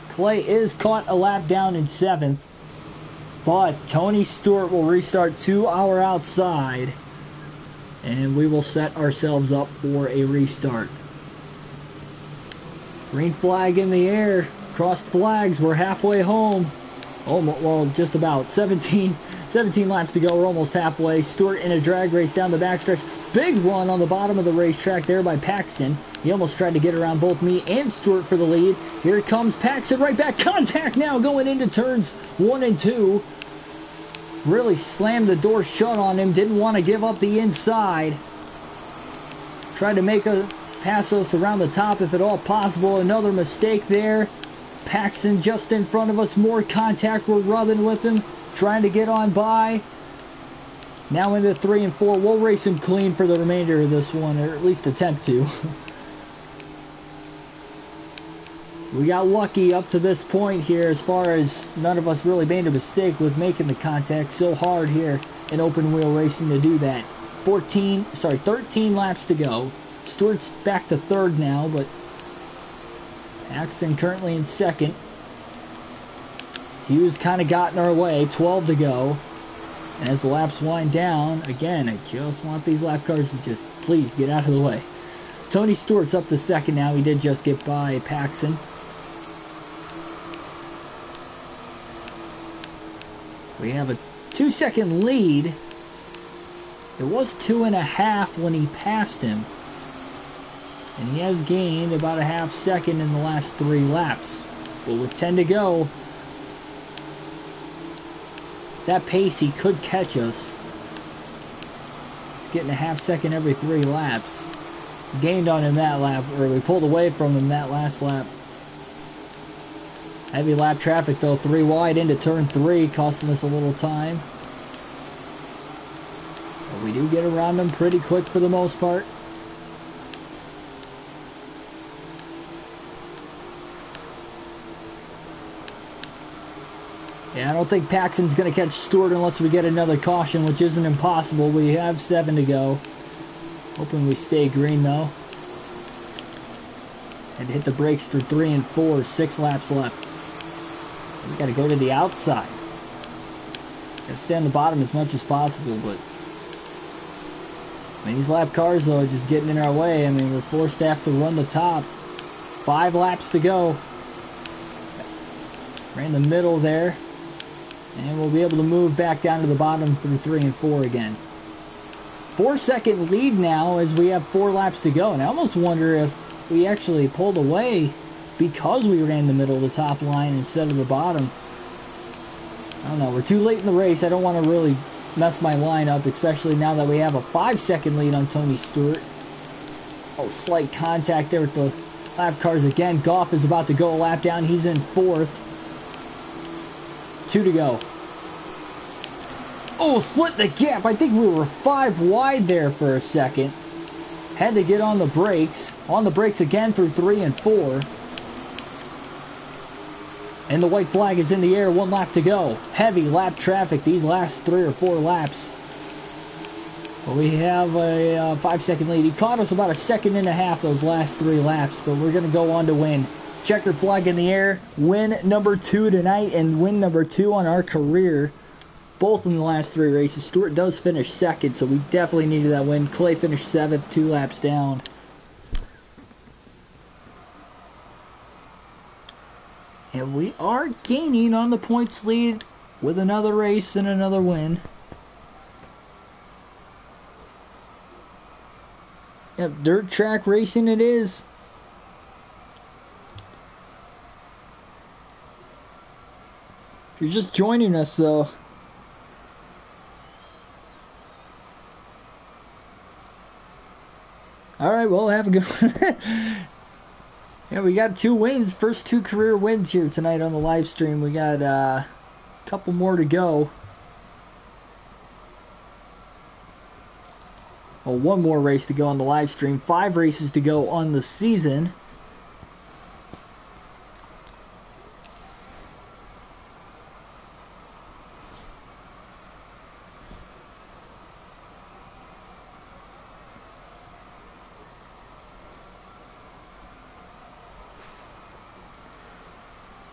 Clay is caught a lap down in 7th. But Tony Stewart will restart to our outside. And we will set ourselves up for a restart. Green flag in the air. Crossed flags. We're halfway home. Oh, well, just about. 17 laps to go. We're almost halfway. Stewart in a drag race down the backstretch. Big run on the bottom of the racetrack there by Paxton. He almost tried to get around both me and Stewart for the lead. Here comes Paxton right back. Contact now going into turns 1 and 2. Really slammed the door shut on him. Didn't want to give up the inside. Tried to make a pass us around the top if at all possible. Another mistake there. Paxton just in front of us. More contact. We're rubbing with him. Trying to get on by. Now into 3 and 4. We'll race him clean for the remainder of this one, or at least attempt to. We got lucky up to this point here as far as none of us really made a mistake with making the contact so hard here in open wheel racing to do that. 13 laps to go. Stewart's back to 3rd now, but Paxton currently in 2nd. Hughes kind of got in our way. 12 to go. And as the laps wind down, again, I just want these lap cars to just please get out of the way. Tony Stewart's up to 2nd now. He did just get by Paxton. We have a 2 second lead. It was 2.5 when he passed him. And he has gained about a ½ second in the last 3 laps. But with 10 to go, that pace, he could catch us. He's getting a ½ second every 3 laps. gained on him that lap, or we pulled away from him that last lap. Heavy lap traffic though, 3 wide into turn 3, costing us a little time. But we do get around them pretty quick for the most part. Yeah, I don't think Paxton's going to catch Stewart unless we get another caution, which isn't impossible. We have 7 to go. Hoping we stay green, though. And hit the brakes through 3 and 4. 6 laps left. We got to go to the outside. Got to stay on the bottom as much as possible, but... I mean, these lap cars, though, are just getting in our way. I mean, we're forced to have to run the top. 5 laps to go. Right in the middle there. And we'll be able to move back down to the bottom through 3 and 4 again. 4-second lead now as we have 4 laps to go. And I almost wonder if we actually pulled away because we ran the middle of the top line instead of the bottom. I don't know. We're too late in the race. I don't want to really mess my line up, especially now that we have a 5-second lead on Tony Stewart. Oh, slight contact there with the lap cars again. Goff is about to go a lap down. He's in 4th. 2 to go. Oh, split the gap. I think we were 5 wide there for a second. Had to get on the brakes. On the brakes again through 3 and 4. And the white flag is in the air. 1 lap to go. Heavy lap traffic these last 3 or 4 laps. Well, we have a 5-second lead. He caught us about a second and a half those last 3 laps, but we're going to go on to win. Checkered flag in the air. Win number 2 tonight and win number 2 on our career. Both in the last 3 races. Stewart does finish 2nd, so we definitely needed that win. Clay finished 7th, 2 laps down. And we are gaining on the points lead with another race and another win. Yep, dirt track racing it is. If you're just joining us, though, alright, well, have a good one. Yeah, we got 2 wins. First 2 career wins here tonight on the live stream. We got a couple more to go. Well, 1 more race to go on the live stream. 5 races to go on the season.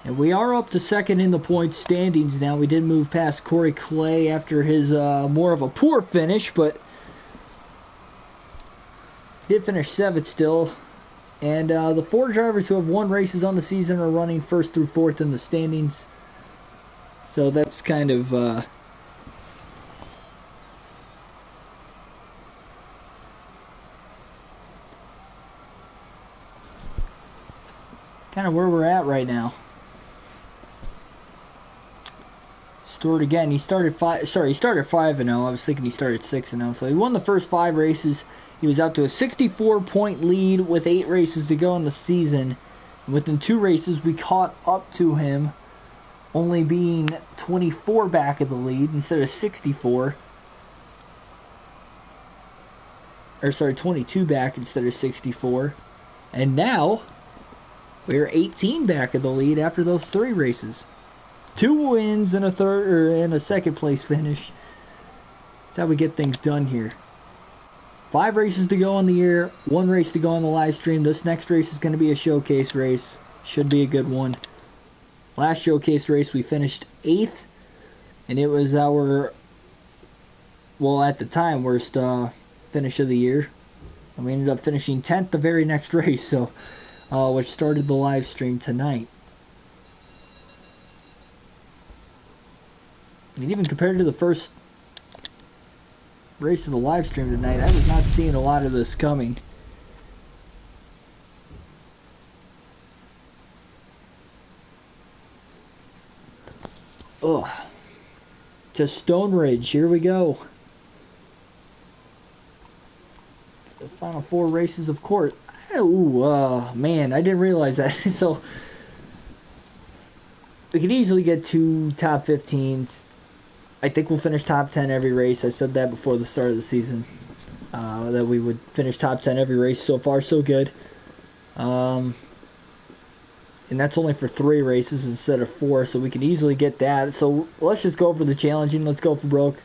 And we are up to 2nd in the points standings now. We did move past Corey Clay after his more of a poor finish, but did finish 7th still. And the 4 drivers who have won races on the season are running 1st through 4th in the standings. So that's kind of where we're at right now. Stewart again. He started 5-0. I was thinking he started 6-0. So he won the first 5 races. He was out to a 64-point lead with 8 races to go in the season. And within 2 races, we caught up to him, only being 24 back of the lead instead of 64. Or sorry, 22 back instead of 64. And now we're 18 back of the lead after those 3 races. 2 wins and a 2nd place finish. That's how we get things done here. 5 races to go on the year, 1 race to go on the live stream. This next race is going to be a showcase race. Should be a good one. Last showcase race we finished 8th, and it was our, well, at the time, worst finish of the year. And we ended up finishing 10th the very next race, so which started the live stream tonight. I mean, even compared to the first race of the live stream tonight, I was not seeing a lot of this coming. Ugh. To Stone Ridge, here we go. The Final 4 races, of course. Ooh, man, I didn't realize that. So, we could easily get 2 top 15s. I think we'll finish top 10 every race. I said that before the start of the season. That we would finish top 10 every race. So far, so good. And that's only for 3 races instead of 4, so we can easily get that. So let's just go for the challenging. Let's go for broke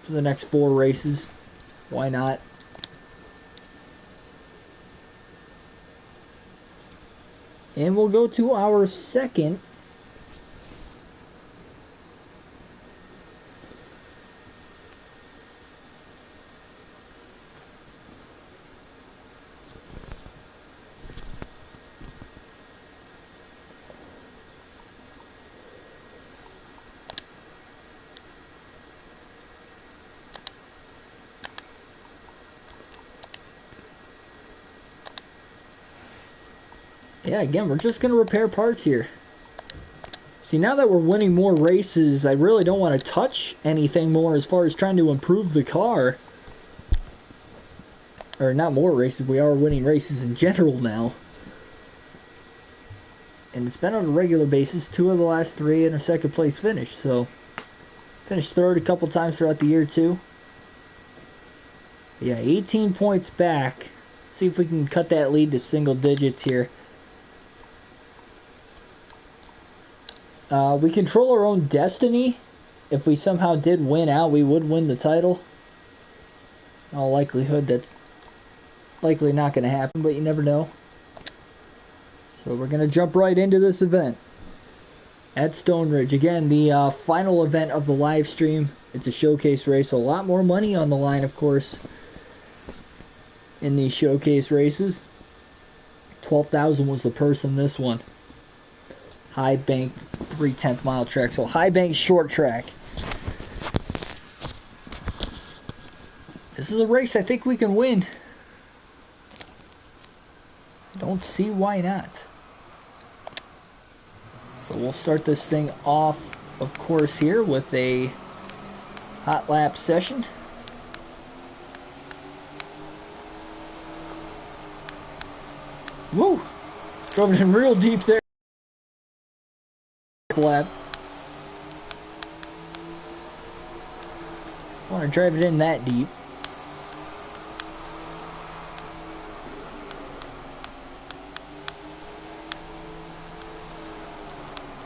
for the next 4 races. Why not? And we'll go to our second. Yeah, again, we're just going to repair parts here. See, now that we're winning more races, I really don't want to touch anything more as far as trying to improve the car. Or not more races, we are winning races in general now. And it's been on a regular basis, 2 of the last 3 and a second place finish. So, finished third a couple times throughout the year too. Yeah, 18 points back. See if we can cut that lead to single digits here. We control our own destiny. If we somehow did win out, we would win the title. In all likelihood, that's likely not going to happen, but you never know. So we're going to jump right into this event at Stone Ridge. Again, the final event of the live stream. It's a showcase race. A lot more money on the line, of course, in these showcase races. 12,000 was the purse in this one. High banked 3/10 mile track. So high banked short track. This is a race I think we can win. Don't see why not. So we'll start this thing off, of course, here with a hot lap session. Woo! Drove it in real deep there. Lap. I want to drive it in that deep.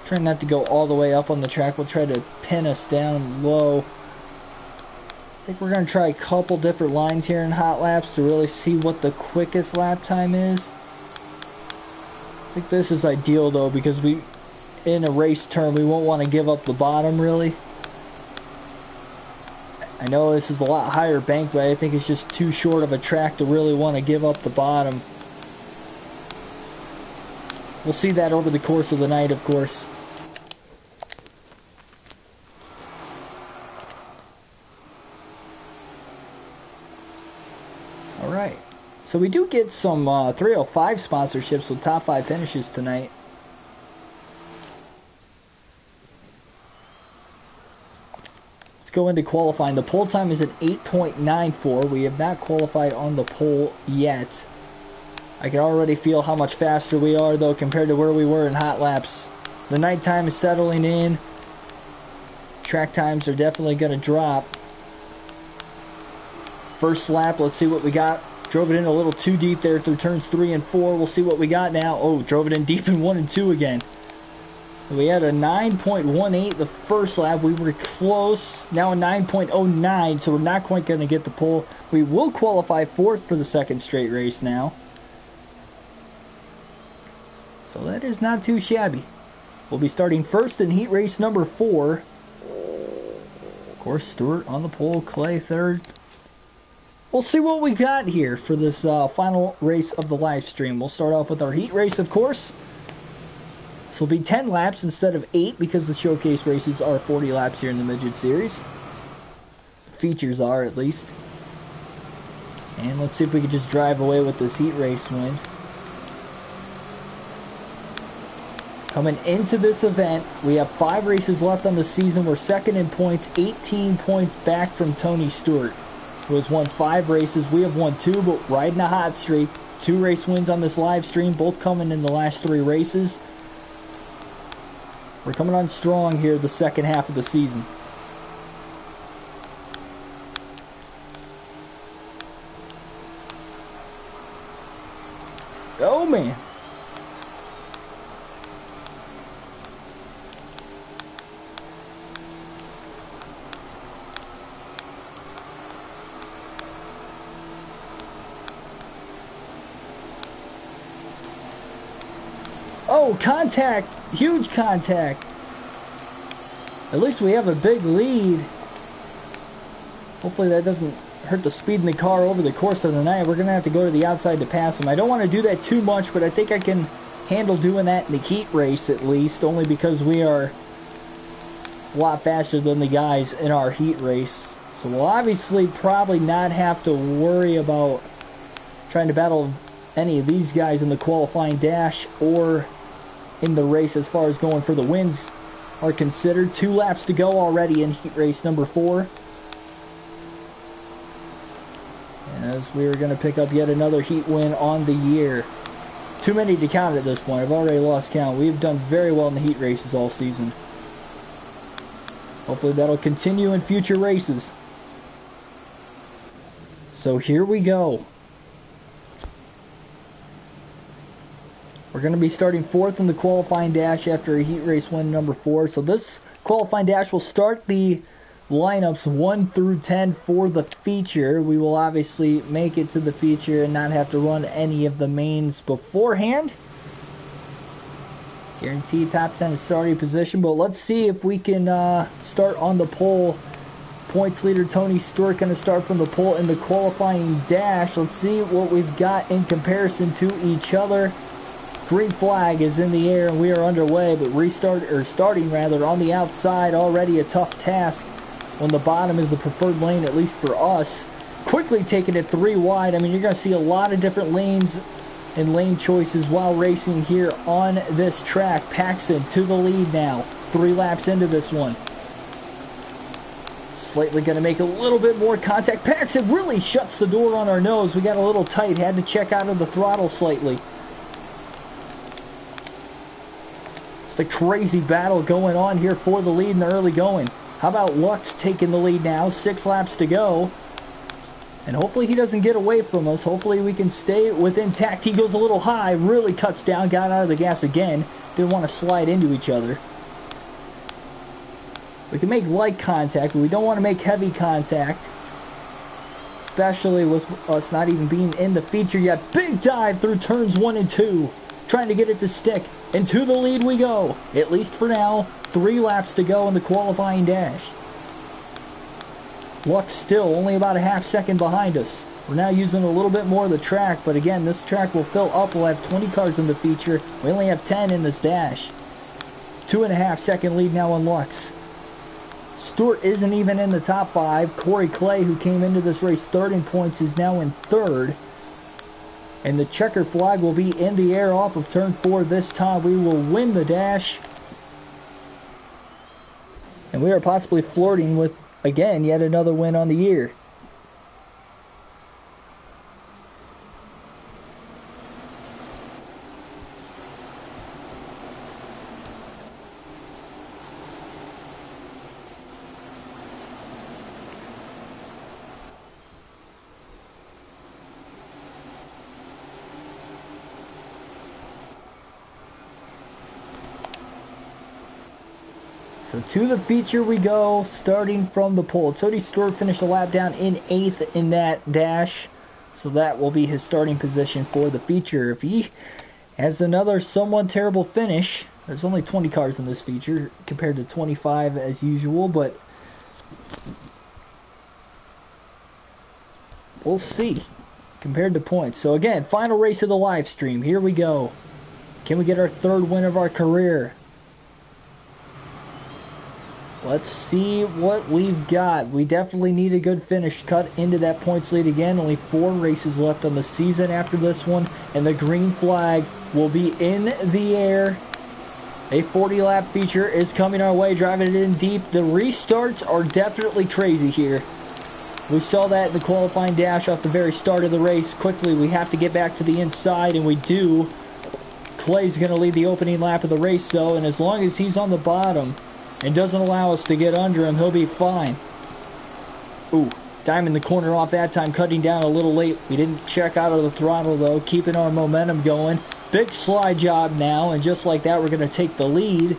Try not to go all the way up on the track. We'll try to pin us down low. I think we're going to try a couple different lines here in hot laps to really see what the quickest lap time is. I think this is ideal though, because in a race term, we won't want to give up the bottom, really. I know this is a lot higher bank, but I think it's just too short of a track to really want to give up the bottom. We'll see that over the course of the night, of course. Alright. So we do get some 305 sponsorships with top 5 finishes tonight. Let's go into qualifying. The pole time is at 8.94. We have not qualified on the pole yet. I can already feel how much faster we are, though, compared to where we were in hot laps. The nighttime is settling in. Track times are definitely going to drop. First lap, let's see what we got. Drove it in a little too deep there through turns 3 and 4. We'll see what we got now. Oh, drove it in deep in 1 and 2 again. We had a 9.18 the first lap. We were close. Now a 9.09, so we're not quite going to get the pole. We will qualify 4th for the second straight race now. So that is not too shabby. We'll be starting first in heat race number 4. Of course, Stewart on the pole, Clay third. We'll see what we got here for this final race of the live stream. We'll start off with our heat race, of course. This will be 10 laps instead of 8 because the showcase races are 40 laps here in the Midget Series. Features are, at least. And let's see if we can just drive away with this heat race win. Coming into this event, we have 5 races left on the season. We're second in points, 18 points back from Tony Stewart. who has won 5 races. We have won 2, but riding a hot streak. 2 race wins on this live stream, both coming in the last 3 races. We're coming on strong here the second half of the season. Oh, man. Oh, contact. Huge contact. At least we have a big lead. Hopefully that doesn't hurt the speed in the car over the course of the night. We're going to have to go to the outside to pass him. I don't want to do that too much, but I think I can handle doing that in the heat race at least, only because we are a lot faster than the guys in our heat race. So we'll obviously probably not have to worry about trying to battle any of these guys in the qualifying dash or in the race as far as going for the wins are considered. 2 laps to go already in heat race number 4. As we are going to pick up yet another heat win on the year. Too many to count at this point. I've already lost count. We've done very well in the heat races all season. Hopefully that'll continue in future races. So here we go. We're going to be starting 4th in the qualifying dash after a heat race win number 4. So this qualifying dash will start the lineups 1 through 10 for the feature. We will obviously make it to the feature and not have to run any of the mains beforehand. Guaranteed top 10 starting position, but let's see if we can start on the pole. Points leader Tony Stewart going to start from the pole in the qualifying dash. Let's see what we've got in comparison to each other. Green flag is in the air and we are underway, but starting on the outside, already a tough task when the bottom is the preferred lane, at least for us. Quickly taking it 3 wide. I mean, you're going to see a lot of different lanes and lane choices while racing here on this track. Paxton to the lead now, 3 laps into this one. Slightly going to make a little bit more contact. Paxton really shuts the door on our nose. We got a little tight, had to check out of the throttle slightly. The crazy battle going on here for the lead in the early going. How about Lux taking the lead now? 6 laps to go. And hopefully he doesn't get away from us. Hopefully we can stay within tact. He goes a little high, really cuts down, got out of the gas again. Didn't want to slide into each other. We can make light contact, but we don't want to make heavy contact. Especially with us not even being in the feature yet. Big dive through turns 1 and 2. Trying to get it to stick. And to the lead we go. At least for now. 3 laps to go in the qualifying dash. Lux still only about a half second behind us. We're now using a little bit more of the track, but again, this track will fill up. We'll have 20 cars in the feature. We only have 10 in this dash. 2.5 second lead now on Lux. Stewart isn't even in the top 5. Corey Clay, who came into this race 3rd in points, is now in 3rd. And the checker flag will be in the air off of turn 4 this time. We will win the dash. And we are possibly flirting with, again, yet another win on the year. So to the feature we go, starting from the pole. Tony Stewart finished a lap down in 8th in that dash. So that will be his starting position for the feature. If he has another somewhat terrible finish, there's only 20 cars in this feature compared to 25 as usual, but we'll see compared to points. So again, final race of the live stream. Here we go. Can we get our 3rd win of our career? Let's see what we've got. We definitely need a good finish. Cut into that points lead again. Only 4 races left on the season after this one. And the green flag will be in the air. A 40-lap feature is coming our way. Driving it in deep. The restarts are definitely crazy here. We saw that in the qualifying dash off the very start of the race. Quickly, we have to get back to the inside, and we do. Clay's going to lead the opening lap of the race, though, and as long as he's on the bottom and doesn't allow us to get under him, he'll be fine. Ooh, diming the corner off that time, cutting down a little late. We didn't check out of the throttle, though, keeping our momentum going. Big slide job now, and just like that, we're going to take the lead.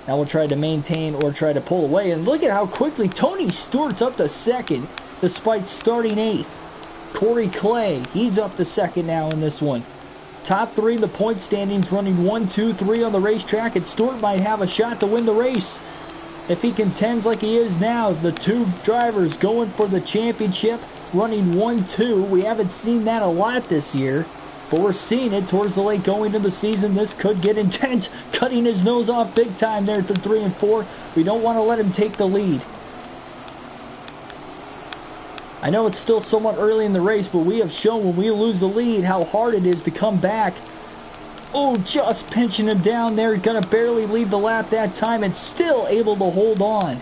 Now we'll try to maintain or try to pull away, and look at how quickly Tony Stewart's up to second, despite starting 8th. Corey Clay, he's up to second now in this one. Top 3 in the point standings, running 1, 2, 3 on the racetrack, and Stewart might have a shot to win the race. If he contends like he is now, the 2 drivers going for the championship, running 1, 2. We haven't seen that a lot this year, but we're seeing it towards the late going into the season. This could get intense, cutting his nose off big time there through 3 and 4. We don't want to let him take the lead. I know it's still somewhat early in the race, but we have shown when we lose the lead how hard it is to come back. Oh, just pinching him down there. Gonna barely lead the lap that time and still able to hold on.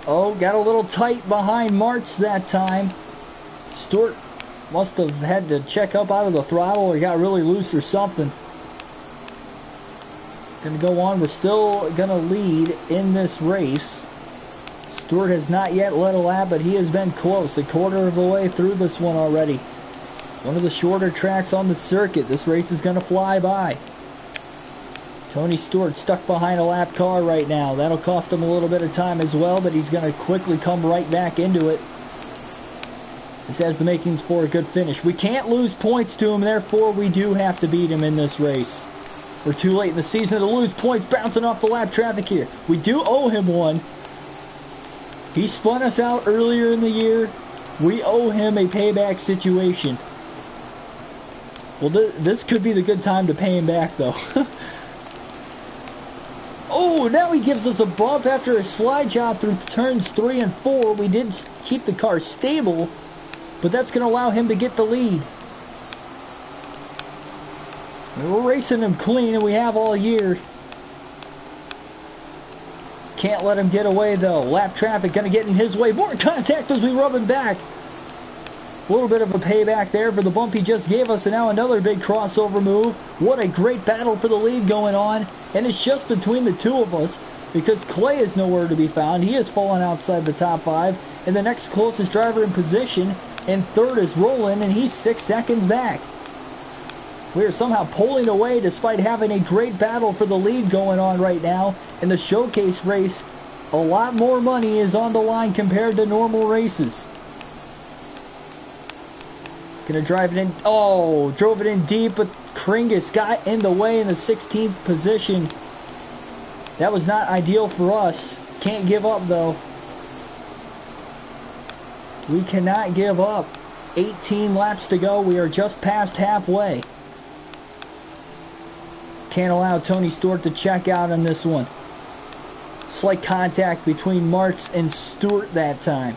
Oh, got a little tight behind Martz that time. Stewart must have had to check up out of the throttle or got really loose or something. Gonna go on. We're still gonna lead in this race. Stewart has not yet led a lap, but he has been close. A quarter of the way through this one already. One of the shorter tracks on the circuit. This race is going to fly by. Tony Stewart stuck behind a lap car right now. That'll cost him a little bit of time as well, but he's going to quickly come right back into it. This has the makings for a good finish. We can't lose points to him, therefore we do have to beat him in this race. We're too late in the season to lose points, bouncing off the lap traffic here. We do owe him one. He spun us out earlier in the year. We owe him a payback situation. Well, this could be the good time to pay him back, though. Oh, now he gives us a bump after a slide job through turns 3 and 4. We did keep the car stable, but that's going to allow him to get the lead. We're racing him clean, and we have all year. Can't let him get away, though. Lap traffic going to get in his way. More contact as we rub him back. A little bit of a payback there for the bump he just gave us, and now another big crossover move. What a great battle for the lead going on, and it's just between the 2 of us because Clay is nowhere to be found. He has fallen outside the top 5, and the next closest driver in position and 3rd is Roland, and he's 6 seconds back. We are somehow pulling away despite having a great battle for the lead going on right now. In the showcase race, a lot more money is on the line compared to normal races. Gonna drive it in. Oh, drove it in deep, but Kringus got in the way in the 16th position. That was not ideal for us. Can't give up, though. We cannot give up. 18 laps to go. We are just past halfway. Can't allow Tony Stewart to check out on this one. Slight contact between Martz and Stewart that time.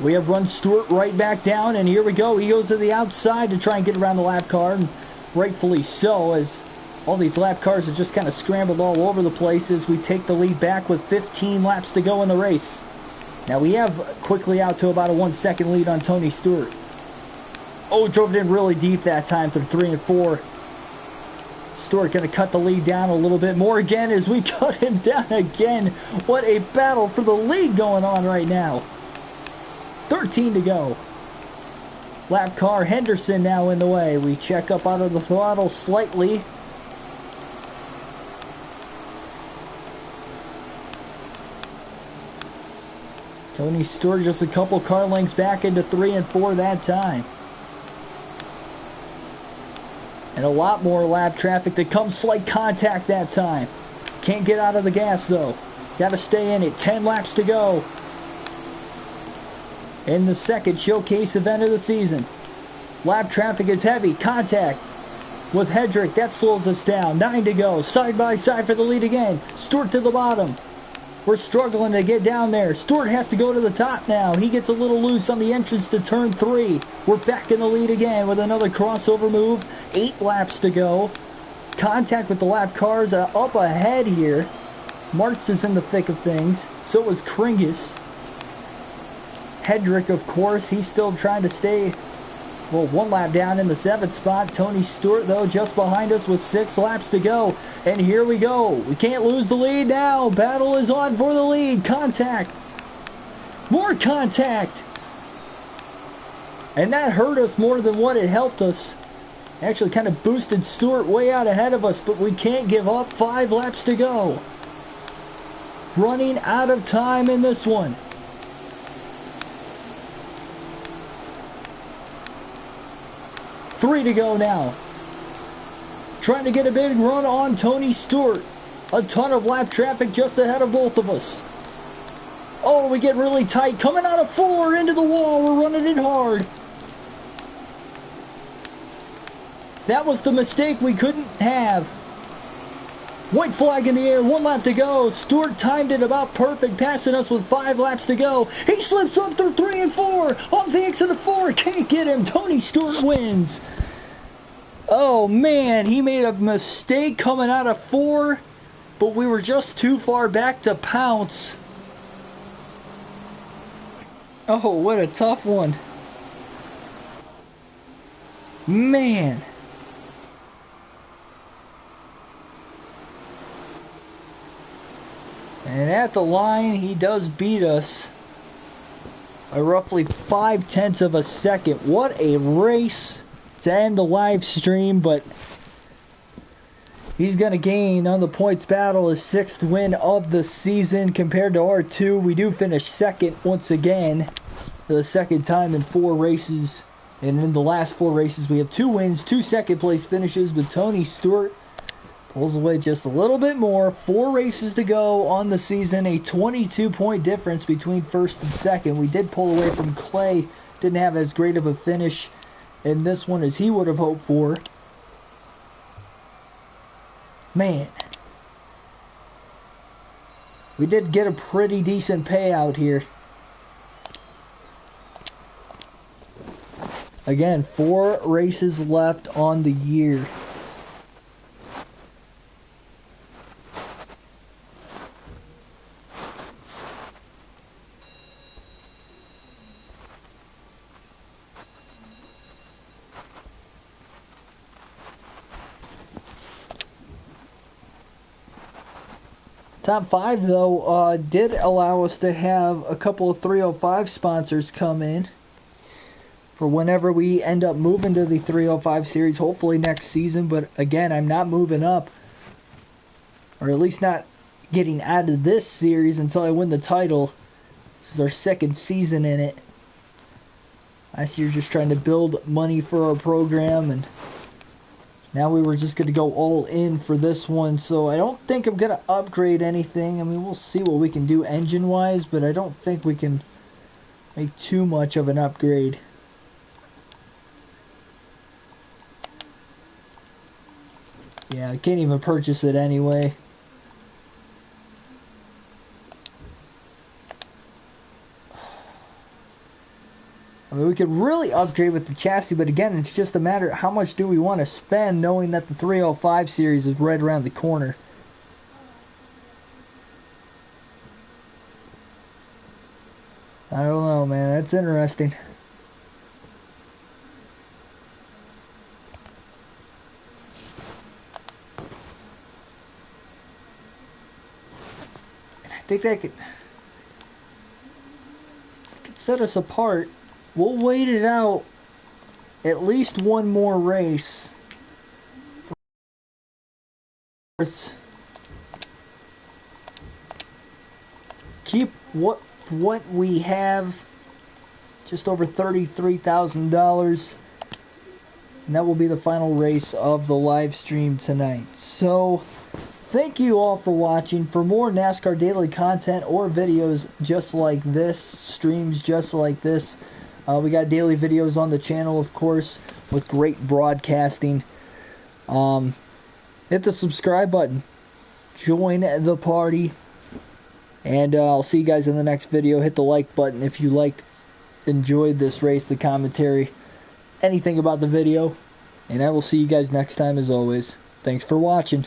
We have run Stewart right back down, and here we go. He goes to the outside to try and get around the lap car, and rightfully so, as all these lap cars are just kind of scrambled all over the place as we take the lead back with 15 laps to go in the race. Now we have quickly out to about a 1-second lead on Tony Stewart. Oh, drove it in really deep that time through 3 and 4. Stewart going to cut the lead down a little bit more again as we cut him down again. What a battle for the lead going on right now. 13 to go. Lap car Henderson now in the way. We check up out of the throttle slightly. Tony Stewart just a couple car lengths back into 3 and 4 that time. And a lot more lap traffic to come. Slight contact that time. Can't get out of the gas, though. Got to stay in it. 10 laps to go in the second showcase event of the season. Lap traffic is heavy. Contact with Hedrick. That slows us down. 9 to go. Side by side for the lead again. Stewart to the bottom. We're struggling to get down there. Stewart has to go to the top now. He gets a little loose on the entrance to turn 3. We're back in the lead again with another crossover move. 8 laps to go. Contact with the lap cars up ahead here. Martz is in the thick of things. So is Kringus. Hedrick, of course, he's still trying to stay, well, 1 lap down in the 7th spot. Tony Stewart, though, just behind us with 6 laps to go. And here we go. We can't lose the lead now. Battle is on for the lead. Contact. More contact. And that hurt us more than what it helped us. Actually kind of boosted Stewart way out ahead of us, but we can't give up. 5 laps to go. Running out of time in this one. Three to go now. Trying to get a big run on Tony Stewart. A ton of lap traffic just ahead of both of us. Oh, we get really tight. Coming out of 4 into the wall. We're running it hard. That was the mistake we couldn't have. White flag in the air. 1 lap to go. Stewart timed it about perfect, passing us with 5 laps to go. He slips up through 3 and 4. Off the exit of 4. Can't get him. Tony Stewart wins. Oh, man. He made a mistake coming out of 4, but we were just too far back to pounce. Oh, what a tough one. Man. And at the line, he does beat us by roughly 0.5 of a second. What a race to end the live stream, but he's going to gain on the points battle his 6th win of the season compared to our 2. We do finish 2nd once again for the 2nd time in 4 races. And in the last 4 races, we have 2 wins, 2 second place finishes, with Tony Stewart pulls away just a little bit more. 4 races to go on the season. A 22-point difference between 1st and 2nd. We did pull away from Clay. Didn't have as great of a finish in this one as he would have hoped for. Man. We did get a pretty decent payout here. Again, 4 races left on the year. Top 5, though, did allow us to have a couple of 305 sponsors come in for whenever we end up moving to the 305 series, hopefully next season. But again, I'm not moving up, or at least not getting out of this series until I win the title. This is our 2nd season in it. Last year, just trying to build money for our program, and now we were just going to go all in for this one. So I don't think I'm going to upgrade anything. I mean, we'll see what we can do engine-wise, but I don't think we can make too much of an upgrade. Yeah, I can't even purchase it anyway. I mean, we could really upgrade with the chassis, but again, it's just a matter of how much do we want to spend, knowing that the 305 series is right around the corner. I don't know, man. That's interesting. I think that could set us apart. We'll wait it out at least one more race. Keep what we have, just over $33,000, and that will be the final race of the live stream tonight. So thank you all for watching. For more NASCAR daily content or videos just like this, streams just like this, we got daily videos on the channel, of course, with great broadcasting. Hit the subscribe button. Join the party. And I'll see you guys in the next video. Hit the like button if you enjoyed this race, the commentary, anything about the video. And I will see you guys next time as always. Thanks for watching.